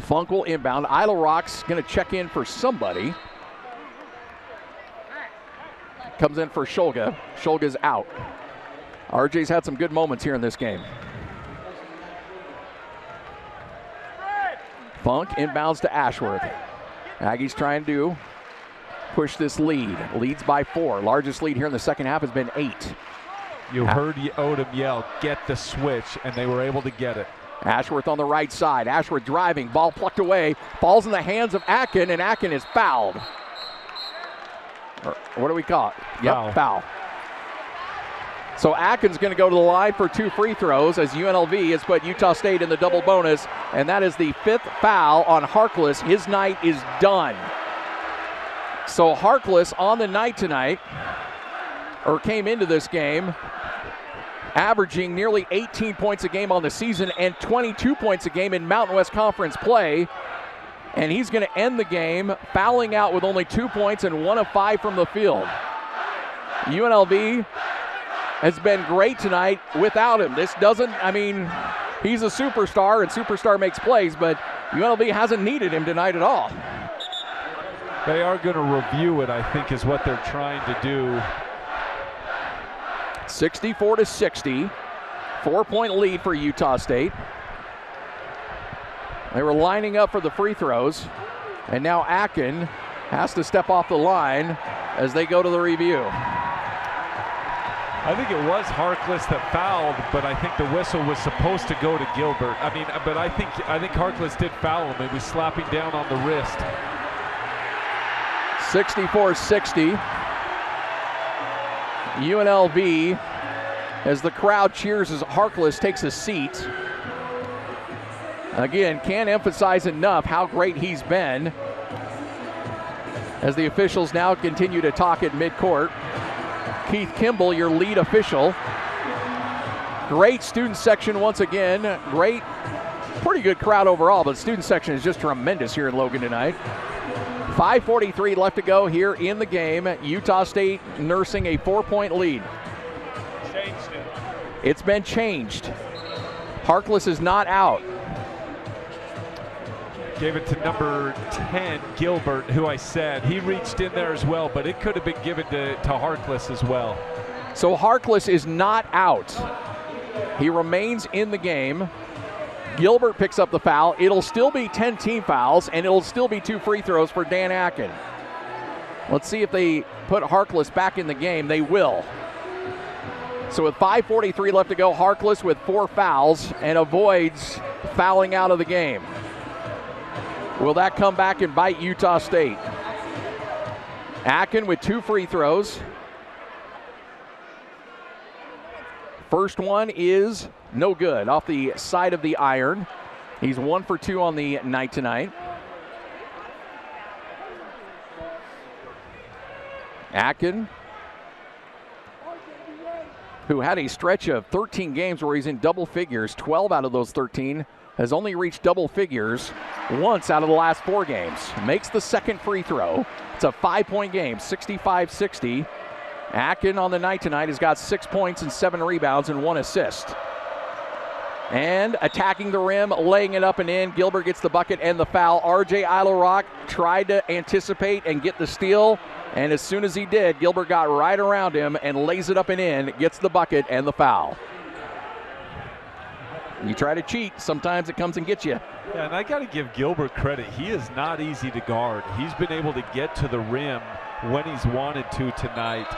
Funk will inbound. Idle Rock's going to check in for somebody. Comes in for Shulga. Shulga's out. RJ's had some good moments here in this game. Funk inbounds to Ashworth. Aggies trying to push this lead. Leads by 4. Largest lead here in the second half has been 8.
You heard Odom yell, get the switch, and they were able to get it.
Ashworth on the right side. Ashworth driving. Ball plucked away. Ball's in the hands of Akin, and Akin is fouled. What do we call it?
Foul.
Yep, foul. So Akin's going to go to the line for 2 free throws as UNLV has put Utah State in the double bonus, and that is the 5th foul on Harkless. His night is done. So Harkless on the night tonight, or came into this game, averaging nearly 18 points a game on the season and 22 points a game in Mountain West Conference play. And he's going to end the game fouling out with only 2 points and 1 of 5 from the field. UNLV has been great tonight without him. This doesn't, I mean, he's a superstar and superstar makes plays, but UNLV hasn't needed him tonight at all.
They are going to review it, I think, is what they're trying to do.
64-60, 4-point lead for Utah State. They were lining up for the free throws, and now Akin has to step off the line as they go to the review.
I think it was Harkless that fouled, but I think the whistle was supposed to go to Gilbert. I mean, but I think Harkless did foul him. He was slapping down on the wrist.
64-60. UNLV, as the crowd cheers as Harkless takes a seat. Again, can't emphasize enough how great he's been as the officials now continue to talk at midcourt. Keith Kimball, your lead official. Great student section once again. Great, pretty good crowd overall, but the student section is just tremendous here in Logan tonight. 5:43 left to go here in the game. Utah State nursing a 4-point lead.
Changed it.
It's been changed. Harkless is not out.
Gave it to number 10, Gilbert, who I said, he reached in there as well, but it could have been given to Harkless as well.
So Harkless is not out. He remains in the game. Gilbert picks up the foul. It'll still be 10 team fouls, and it'll still be 2 free throws for Dan Akin. Let's see if they put Harkless back in the game. They will. So with 5:43 left to go, Harkless with 4 fouls and avoids fouling out of the game. Will that come back and bite Utah State? Akin with 2 free throws. First one is no good, off the side of the iron. He's 1 for 2 on the night tonight. Akin, who had a stretch of 13 games where he's in double figures, 12 out of those 13, has only reached double figures once out of the last 4 games. Makes the second free throw. It's a 5-point game, 65-60. Akin on the night tonight has got 6 points and 7 rebounds and 1 assist. And attacking the rim, laying it up and in. Gilbert gets the bucket and the foul. RJ Idle-Rock tried to anticipate and get the steal. And as soon as he did, Gilbert got right around him and lays it up and in, gets the bucket and the foul. You try to cheat, sometimes it comes and gets you.
Yeah, and I got to give Gilbert credit. He is not easy to guard. He's been able to get to the rim when he's wanted to tonight.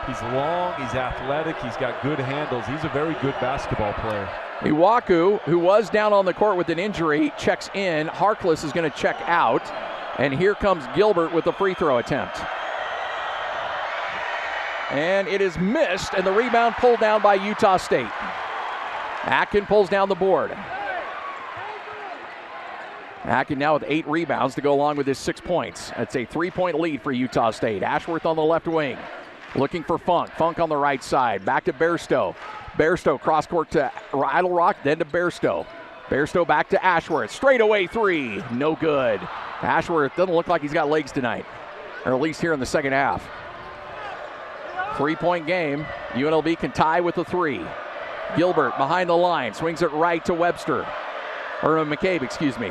He's long, he's athletic, he's got good handles. He's a very good basketball player.
Iwaku, who was down on the court with an injury, checks in. Harkless is going to check out. And here comes Gilbert with the free throw attempt. And it is missed, and the rebound pulled down by Utah State. Akin pulls down the board. Akin now with 8 rebounds to go along with his 6 points. It's a 3-point lead for Utah State. Ashworth on the left wing, looking for Funk. Funk on the right side. Back to Bairstow. Bairstow cross court to Idle-Rock, then to Bairstow. Bairstow back to Ashworth. Straightaway three. No good. Ashworth doesn't look like he's got legs tonight, or at least here in the second half. 3-point game. UNLV can tie with a three. Gilbert behind the line. Swings it right to Webster. Or McCabe, excuse me.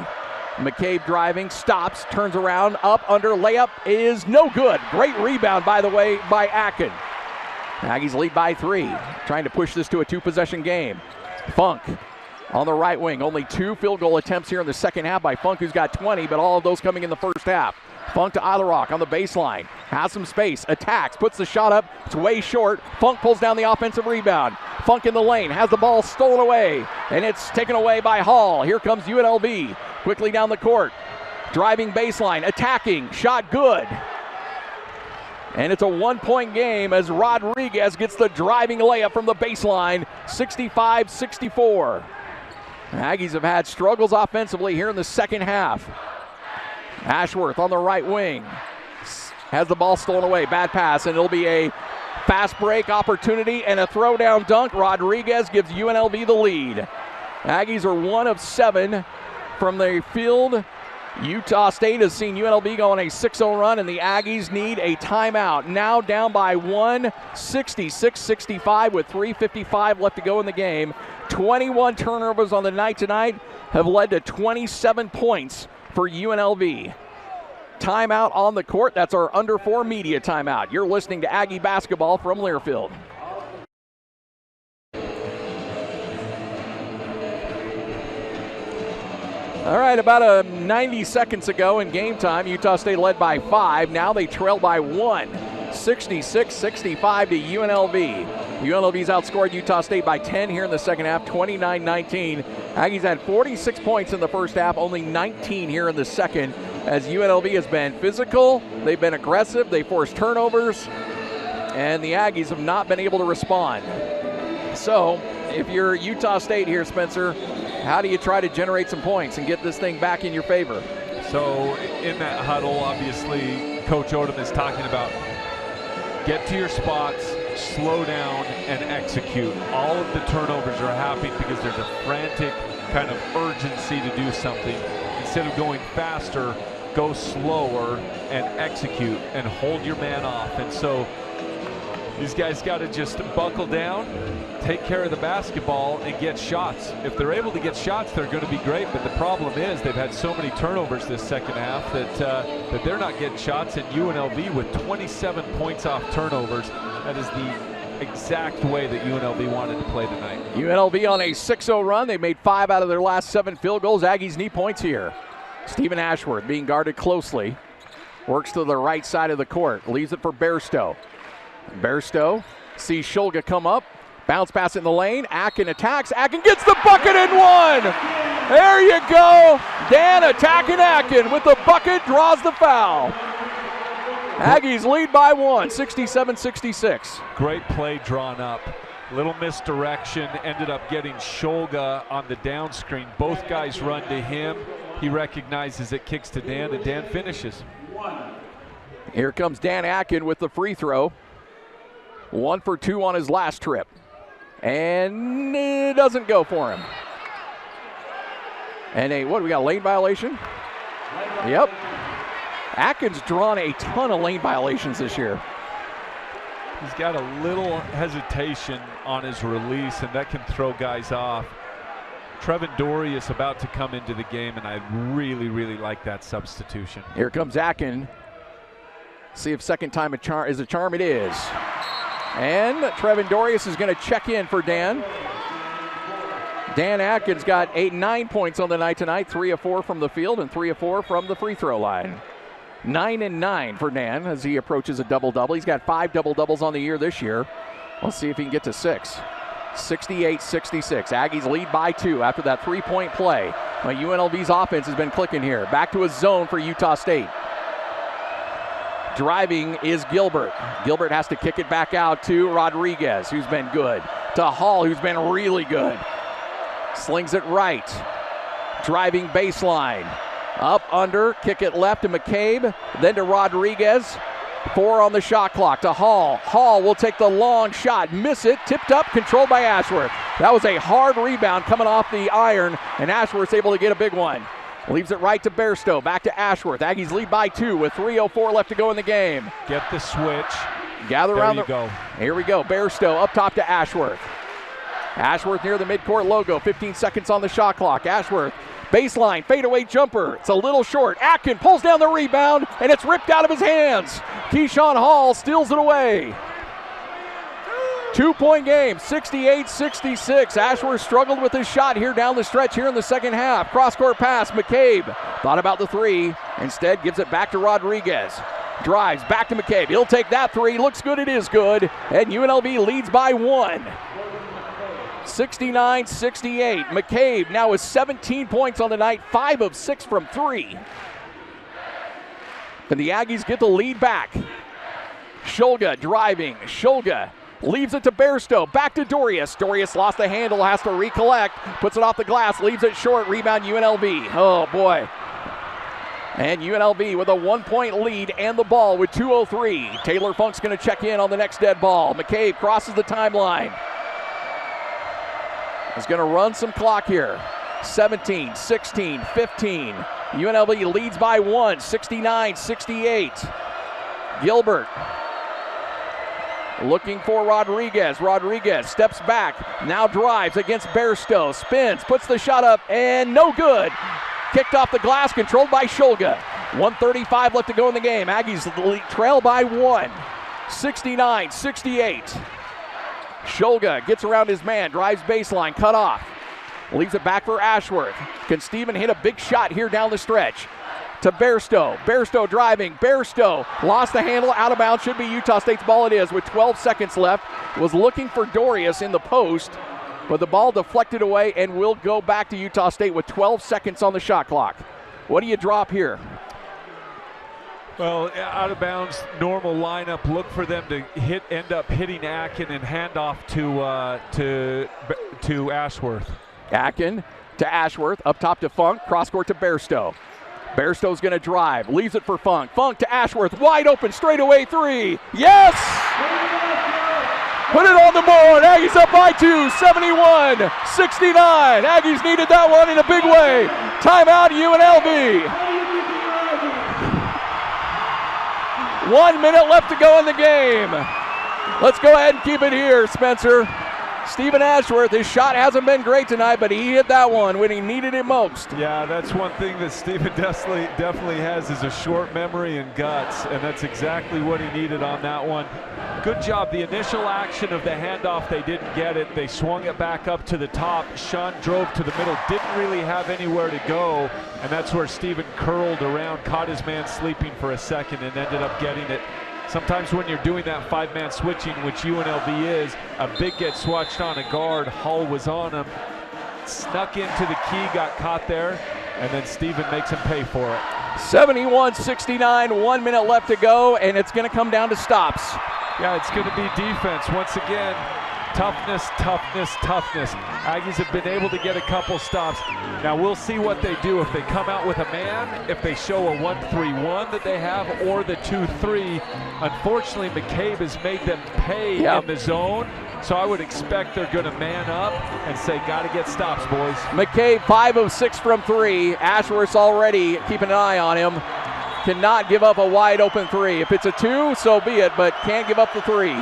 McCabe driving, stops, turns around, up, under, layup is no good. Great rebound, by the way, by Akin. Aggies lead by three, trying to push this to a two-possession game. Funk on the right wing. Only 2 field goal attempts here in the second half by Funk, who's got 20, but all of those coming in the first half. Funk to Otterock on the baseline. Has some space, attacks, puts the shot up. It's way short. Funk pulls down the offensive rebound. Funk in the lane, has the ball stolen away, and it's taken away by Hall. Here comes UNLV. Quickly down the court. Driving baseline, attacking, shot good. And it's a 1-point game as Rodriguez gets the driving layup from the baseline, 65-64. Aggies have had struggles offensively here in the second half. Ashworth on the right wing. Has the ball stolen away, bad pass, and it'll be a fast break opportunity and a throwdown dunk. Rodriguez gives UNLV the lead. Aggies are 1 of 7 from the field. Utah State has seen UNLV go on a 6-0 run, and the Aggies need a timeout. Now down by 1, 66-65 with 3:55 left to go in the game. 21 turnovers on the night tonight have led to 27 points for UNLV. Timeout on the court. That's our Under 4 media timeout. You're listening to Aggie basketball from Learfield. All right, about 90 seconds ago in game time, Utah State led by 5. Now they trail by 1, 66-65 to UNLV. UNLV's outscored Utah State by 10 here in the second half, 29-19. Aggies had 46 points in the first half, only 19 here in the second, as UNLV has been physical, they've been aggressive, they forced turnovers, and the Aggies have not been able to respond. So, if you're Utah State here, Spencer, how do you try to generate some points and get this thing back in your favor?
So in that huddle, obviously, Coach Odom is talking about get to your spots, slow down, and execute. All of the turnovers are happening because there's a frantic kind of urgency to do something. Instead of going faster, go slower and execute and hold your man off. And so these guys got to just buckle down, take care of the basketball, and get shots. If they're able to get shots, they're going to be great. But the problem is they've had so many turnovers this second half that they're not getting shots. And UNLV with 27 points off turnovers, that is the exact way that UNLV wanted to play tonight.
UNLV on a 6-0 run. They made 5 out of their last 7 field goals. Aggies need points here. Stephen Ashworth being guarded closely. Works to the right side of the court. Leaves it for Bairstow. Bairstow sees Shulga come up. Bounce pass in the lane. Akin attacks. Akin gets the bucket and 1. There you go. Dan attacking Akin with the bucket, draws the foul. Aggies lead by 1, 67-66.
Great play drawn up. Little misdirection. Ended up getting Shulga on the down screen. Both guys run to him. He recognizes it, kicks to Dan, and Dan finishes.
Here comes Dan Akin with the free throw. 1 for 2 on his last trip. And it doesn't go for him. And what do we got, lane violation? Yep. Atkins drawn a ton of lane violations this year.
He's got a little hesitation on his release, and that can throw guys off. Trevin Dorey is about to come into the game, and I really, really like that substitution.
Here comes Akin. See if second time is a charm. It is. And Trevin Dorius is going to check in for Dan. Dan Atkins got 9 points on the night tonight, 3 of 4 from the field and 3 of 4 from the free throw line. 9 and 9 for Dan as he approaches a double-double. He's got 5 double-doubles on the year this year. We'll see if he can get to 6. 68-66. Aggies lead by 2 after that 3-point play. Now UNLV's offense has been clicking here. Back to a zone for Utah State. Driving is Gilbert. Gilbert has to kick it back out to Rodriguez, who's been good. To Hall, who's been really good. Slings it right. Driving baseline. Up, under, kick it left to McCabe, then to Rodriguez. 4 on the shot clock to Hall. Hall will take the long shot, miss it, tipped up, controlled by Ashworth. That was a hard rebound coming off the iron, and Ashworth's able to get a big one. Leaves it right to Bairstow. Back to Ashworth. Aggies lead by 2 with 3:04 left to go in the game.
Get the switch.
Gather
there
around.
You go.
Here we go. Bairstow up top to Ashworth. Ashworth near the midcourt logo. 15 seconds on the shot clock. Ashworth, baseline, fadeaway jumper. It's a little short. Atkin pulls down the rebound, and it's ripped out of his hands. Keyshawn Hall steals it away. 2-point game, 68-66. Ashworth struggled with his shot here down the stretch here in the second half. Cross-court pass, McCabe thought about the 3. Instead, gives it back to Rodriguez. Drives back to McCabe. He'll take that 3. Looks good, it is good. And UNLV leads by 1. 69-68. McCabe now with 17 points on the night, 5 of 6 from 3. And the Aggies get the lead back. Shulga driving. Shulga leaves it to Bairstow. Back to Dorius. Dorius lost the handle, has to recollect. Puts it off the glass, leaves it short. Rebound UNLV. Oh boy. And UNLV with a 1-point lead and the ball with 2:03. Taylor Funk's going to check in on the next dead ball. McCabe crosses the timeline. He's going to run some clock here. 17, 16, 15. UNLV leads by 1, 69-68. Gilbert looking for Rodriguez. Rodriguez steps back, now drives against Bairstow. Spins, puts the shot up, and no good. Kicked off the glass, controlled by Shulga. 1:35 left to go in the game. Aggies trail by 1, 69-68. Shulga gets around his man, drives baseline, cut off. Leaves it back for Ashworth. Can Steven hit a big shot here down the stretch? To Bairstow. Bairstow driving. Bairstow lost the handle, out of bounds. Should be Utah State's ball. It is with 12 seconds left. Was looking for Dorius in the post, but the ball deflected away and will go back to Utah State with 12 seconds on the shot clock. What do you drop here?
Well, out of bounds, normal lineup. Look for them to end up hitting Atkin and hand off to Ashworth.
Atkin to Ashworth, up top to Funk, cross court to Bairstow. Bairstow's going to drive, leaves it for Funk. Funk to Ashworth, wide open, straightaway 3. Yes! Put it on the board. Aggies up by 2, 71-69. Aggies needed that one in a big way. Timeout, UNLV. 1 minute left to go in the game. Let's go ahead and keep it here, Spencer. Stephen Ashworth, his shot hasn't been great tonight, but he hit that one when he needed it most.
Yeah, that's one thing that Stephen definitely has is a short memory and guts, and that's exactly what he needed on that one. Good job. The initial action of the handoff, they didn't get it. They swung it back up to the top. Sean drove to the middle, didn't really have anywhere to go, and that's where Stephen curled around, caught his man sleeping for a second, and ended up getting it. Sometimes when you're doing that 5-man switching, which UNLV is, a big gets swatched on a guard. Hull was on him, snuck into the key, got caught there, and then Stephen makes him pay for it.
71-69, 1 minute left to go, and it's going to come down to stops.
Yeah, it's going to be defense. Once again, toughness, toughness, toughness. Aggies have been able to get a couple stops. Now we'll see what they do. If they come out with a man, if they show a 1-3-1 that they have, or the 2-3. Unfortunately, McCabe has made them pay in the zone. So I would expect they're going to man up and say, got to get stops, boys.
McCabe, 5 of 6 from 3. Ashworth's already keeping an eye on him. Cannot give up a wide open 3. If it's a 2, so be it, but can't give up the 3.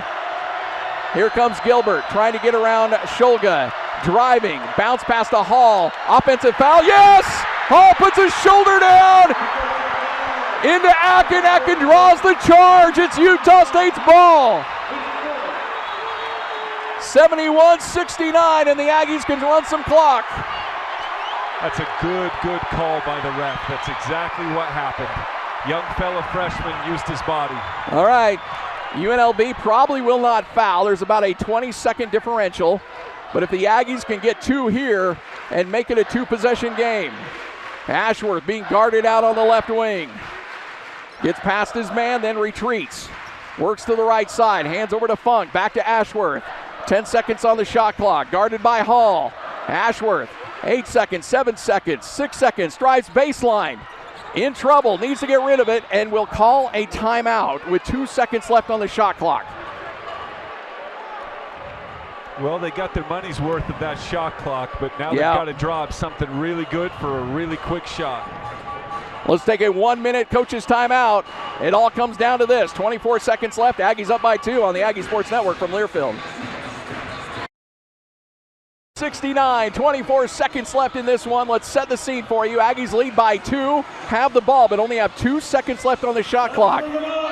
Here comes Gilbert trying to get around Shulga. Driving, bounce past the Hall. Offensive foul, yes! Hall puts his shoulder down into Atkin. Atkin draws the charge. It's Utah State's ball. 71-69, and the Aggies can run some clock.
That's a good call by the ref. That's exactly what happened. Young fella freshman used his body.
All right, UNLV probably will not foul. There's about a 20-second differential, but if the Aggies can get 2 here and make it a 2-possession game. Ashworth being guarded out on the left wing. Gets past his man, then retreats. Works to the right side, hands over to Funk, back to Ashworth. 10 seconds on the shot clock, guarded by Hall. Ashworth, 8 seconds, 7 seconds, 6 seconds, drives baseline. In trouble, needs to get rid of it, and will call a timeout with 2 seconds left on the shot clock.
Well, they got their money's worth of that shot clock, but now they've
Yeah.
got to draw up something really good for a really quick shot.
Let's take a 1-minute coach's timeout. It all comes down to this. 24 seconds left. Aggies up by 2 on the Aggie Sports Network from Learfield. 69, 24 seconds left in this one. Let's set the scene for you. Aggies lead by 2, have the ball, but only have 2 seconds left on the shot clock.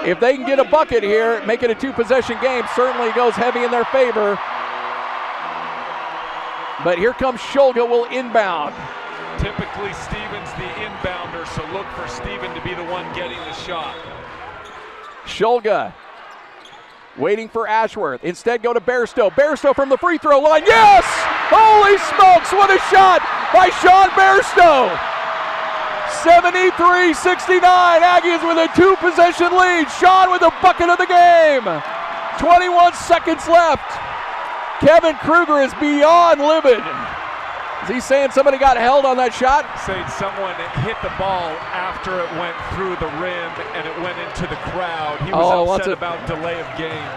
If they can get a bucket here, make it a 2-possession game, certainly goes heavy in their favor. But here comes Shulga, will inbound.
Typically, Steven's the inbounder, so look for Steven to be the one getting the shot.
Shulga waiting for Ashworth. Instead, go to Bairstow. Bairstow from the free throw line. Yes! Holy smokes, what a shot by Sean Bairstow. 73-69. Aggies with a 2-possession lead. Sean with the bucket of the game. 21 seconds left. Kevin Kruger is beyond livid. Is he saying somebody got held on that shot?
Saying someone hit the ball after it went through the rim and it went into the crowd. He was upset about delay of game.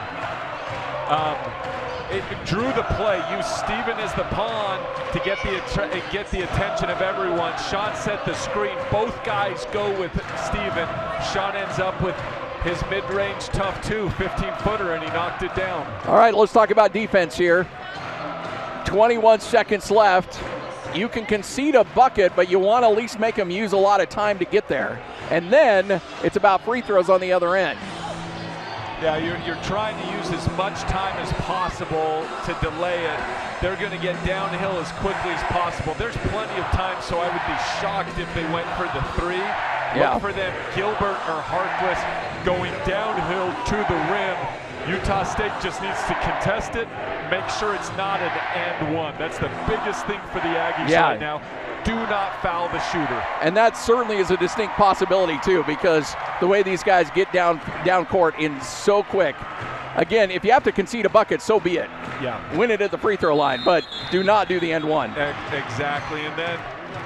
It drew the play, used Steven as the pawn to get the attention of everyone. Sean set the screen. Both guys go with Steven. Sean ends up with his mid-range tough 15-footer, and he knocked it down.
All right, let's talk about defense here. 21 seconds left. You can concede a bucket, but you want to at least make them use a lot of time to get there. And then it's about free throws on the other end.
Yeah, you're trying to use as much time as possible to delay it. They're going to get downhill as quickly as possible. There's plenty of time, so I would be shocked if they went for the 3.
Yeah.
Look for them, Gilbert or Harkless, going downhill to the rim. Utah State just needs to contest it, make sure it's not an and one. That's the biggest thing for the Aggies right now. Do not foul the shooter. And
that certainly is a distinct possibility too, because the way these guys get down court in so quick. Again, if you have to concede a bucket, so be it.
Yeah.
Win it at the free throw line, but do not do the end one.
Exactly, and then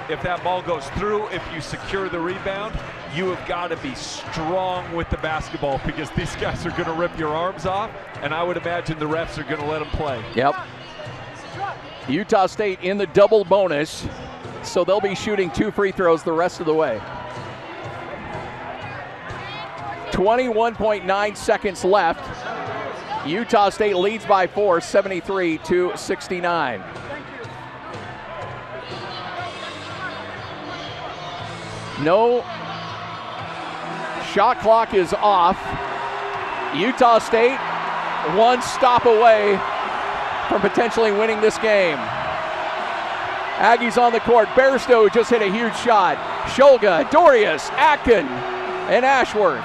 if that ball goes through, if you secure the rebound, you have got to be strong with the basketball because these guys are going to rip your arms off, and I would imagine the refs are going to let them play.
Yep. Utah State in the double bonus, so they'll be shooting 2 free throws the rest of the way. 21.9 seconds left. Utah State leads by 4, 73-69. No shot clock is off. Utah State 1 stop away from potentially winning this game. Aggies on the court. Bairstow just hit a huge shot. Shulga, Dorius, Atkin, and Ashworth.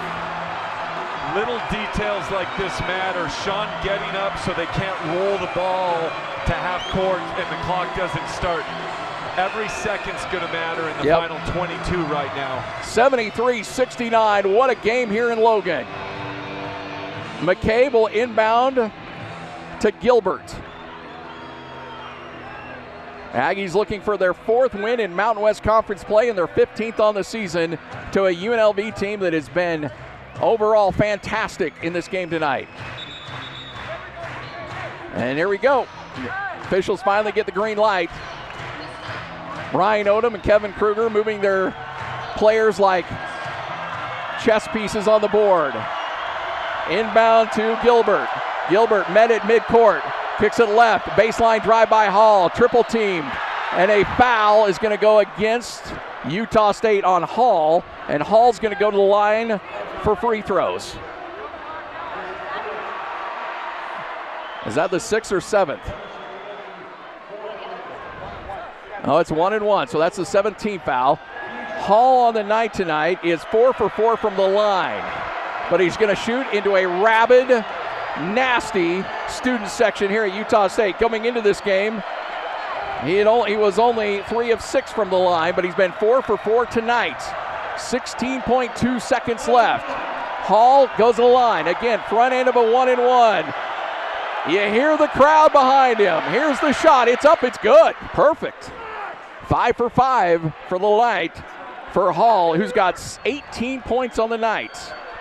Little details like this matter. Sean getting up so they can't roll the ball to half court and the clock doesn't start. Every second's going to matter in the final 22 right now.
73-69. What a game here in Logan. McCabe will inbound to Gilbert. Aggies looking for their 4th win in Mountain West Conference play and their 15th on the season to a UNLV team that has been overall fantastic in this game tonight. And here we go. Officials finally get the green light. Ryan Odom and Kevin Kruger moving their players like chess pieces on the board. Inbound to Gilbert. Gilbert met at midcourt. Kicks it left. Baseline drive by Hall. Triple teamed. And a foul is going to go against Utah State on Hall. And Hall's going to go to the line for free throws. Is that the 6th or 7th? Oh, it's 1 and 1, so that's the 17th foul. Hall on the night tonight is 4 for 4 from the line, but he's going to shoot into a rabid, nasty student section here at Utah State. Coming into this game, he was only 3 of 6 from the line, but he's been 4 for 4 tonight. 16.2 seconds left. Hall goes to the line. Again, front end of a 1 and 1. You hear the crowd behind him. Here's the shot. It's up. It's good. Perfect. 5 for 5 for the night for Hall, who's got 18 points on the night.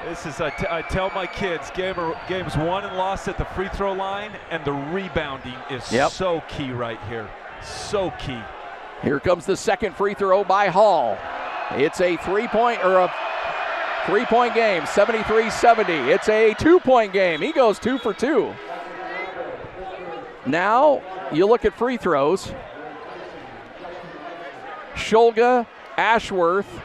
This is, I tell my kids, games won and lost at the free throw line, and the rebounding is so key right here. So key.
Here comes the second free throw by Hall. It's a three-point game, 73-70. It's a two-point game. He goes 2 for 2. Now you look at free throws. Shulga, Ashworth,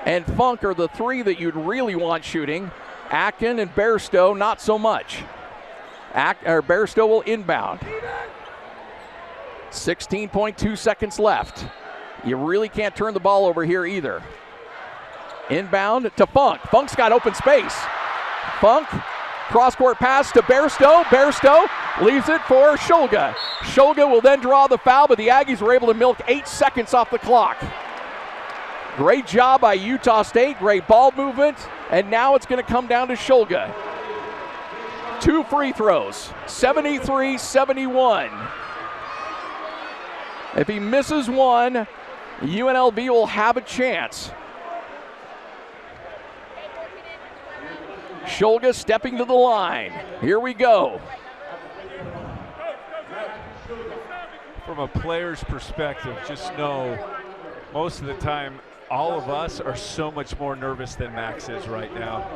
and Funk are the three that you'd really want shooting. Atkin and Bairstow, not so much. Bairstow will inbound. 16.2 seconds left. You really can't turn the ball over here either. Inbound to Funk. Funk's got open space. Funk, cross-court pass to Bairstow. Bairstow leaves it for Shulga. Shulga will then draw the foul, but the Aggies were able to milk 8 seconds off the clock. Great job by Utah State, great ball movement, and now it's going to come down to Shulga. 2 free throws, 73-71. If he misses one, UNLV will have a chance. Shulga stepping to the line. Here we go.
From a player's perspective, just know most of the time, all of us are so much more nervous than Max is right now.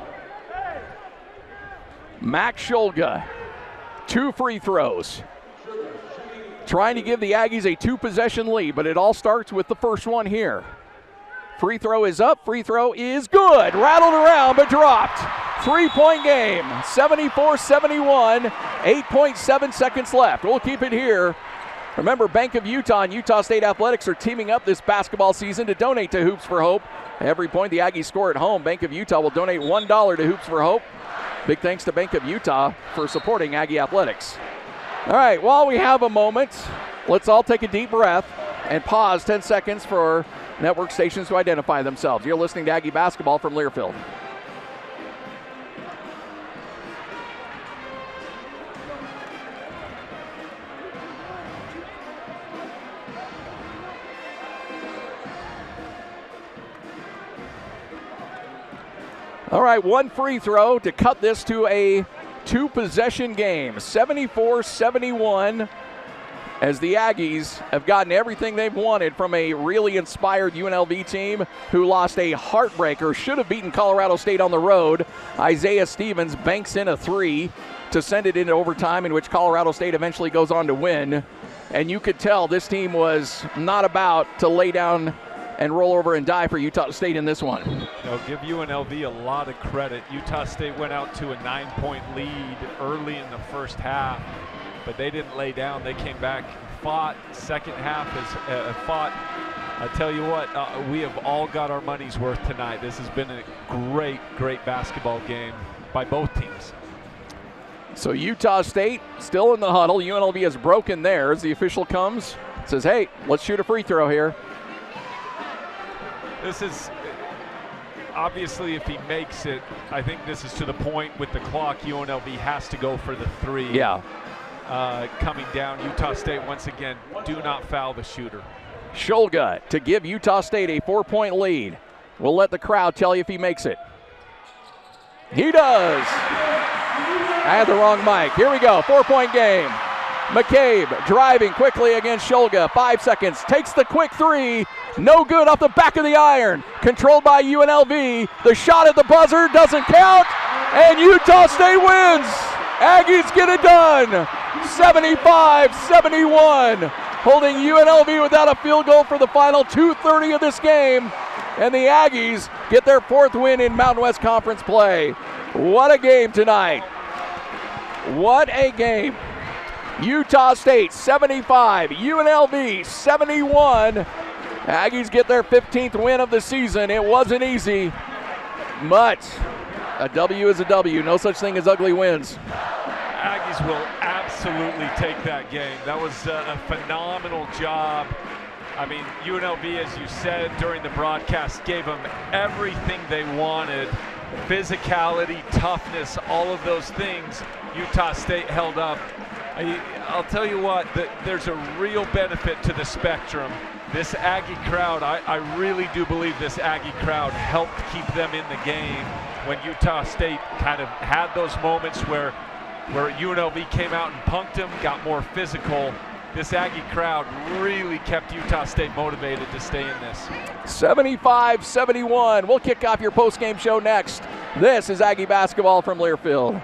Max Shulga, 2 free throws. Trying to give the Aggies a 2-possession lead, but it all starts with the first one here. Free throw is up, free throw is good. Rattled around, but dropped. 3-point game, 74-71, 8.7 seconds left. We'll keep it here. Remember, Bank of Utah and Utah State Athletics are teaming up this basketball season to donate to Hoops for Hope. Every point the Aggies score at home, Bank of Utah will donate $1 to Hoops for Hope. Big thanks to Bank of Utah for supporting Aggie Athletics. All right, while we have a moment, let's all take a deep breath and pause 10 seconds for network stations to identify themselves. You're listening to Aggie Basketball from Learfield. All right, 1 free throw to cut this to a 2-possession game, 74-71, as the Aggies have gotten everything they've wanted from a really inspired UNLV team who lost a heartbreaker, should have beaten Colorado State on the road. Isaiah Stevens banks in a 3 to send it into overtime, in which Colorado State eventually goes on to win. And you could tell this team was not about to lay down and roll over and die for Utah State in this one.
I'll give UNLV a lot of credit. Utah State went out to a 9-point lead early in the first half, but they didn't lay down. They came back and fought. Second half has fought. I tell you what, we have all got our money's worth tonight. This has been a great, great basketball game by both teams.
So Utah State still in the huddle. UNLV has broken theirs. The official comes, says, hey, let's shoot a free throw here.
This is, obviously, if he makes it, I think this is to the point with the clock, UNLV has to go for the 3.
Yeah.
Coming down, Utah State, once again, do not foul the shooter.
Shulga to give Utah State a 4-point lead. We'll let the crowd tell you if he makes it. He does. I had the wrong mic. Here we go, 4-point game. McCabe driving quickly against Shulga. 5 seconds, takes the quick 3. No good off the back of the iron. Controlled by UNLV. The shot at the buzzer doesn't count. And Utah State wins. Aggies get it done. 75-71. Holding UNLV without a field goal for the final 2:30 of this game. And the Aggies get their 4th win in Mountain West Conference play. What a game tonight. What a game. Utah State 75, UNLV 71. Aggies get their 15th win of the season. It wasn't easy, but a W is a W. No such thing as ugly wins.
Aggies will absolutely take that game. That was a phenomenal job. I mean, UNLV, as you said during the broadcast, gave them everything they wanted. Physicality, toughness, all of those things. Utah State held up. I'll tell you what, there's a real benefit to the Spectrum. This Aggie crowd, I really do believe this Aggie crowd helped keep them in the game when Utah State kind of had those moments where UNLV came out and punked them, got more physical. This Aggie crowd really kept Utah State motivated to stay in this.
75-71. We'll kick off your post-game show next. This is Aggie basketball from Learfield.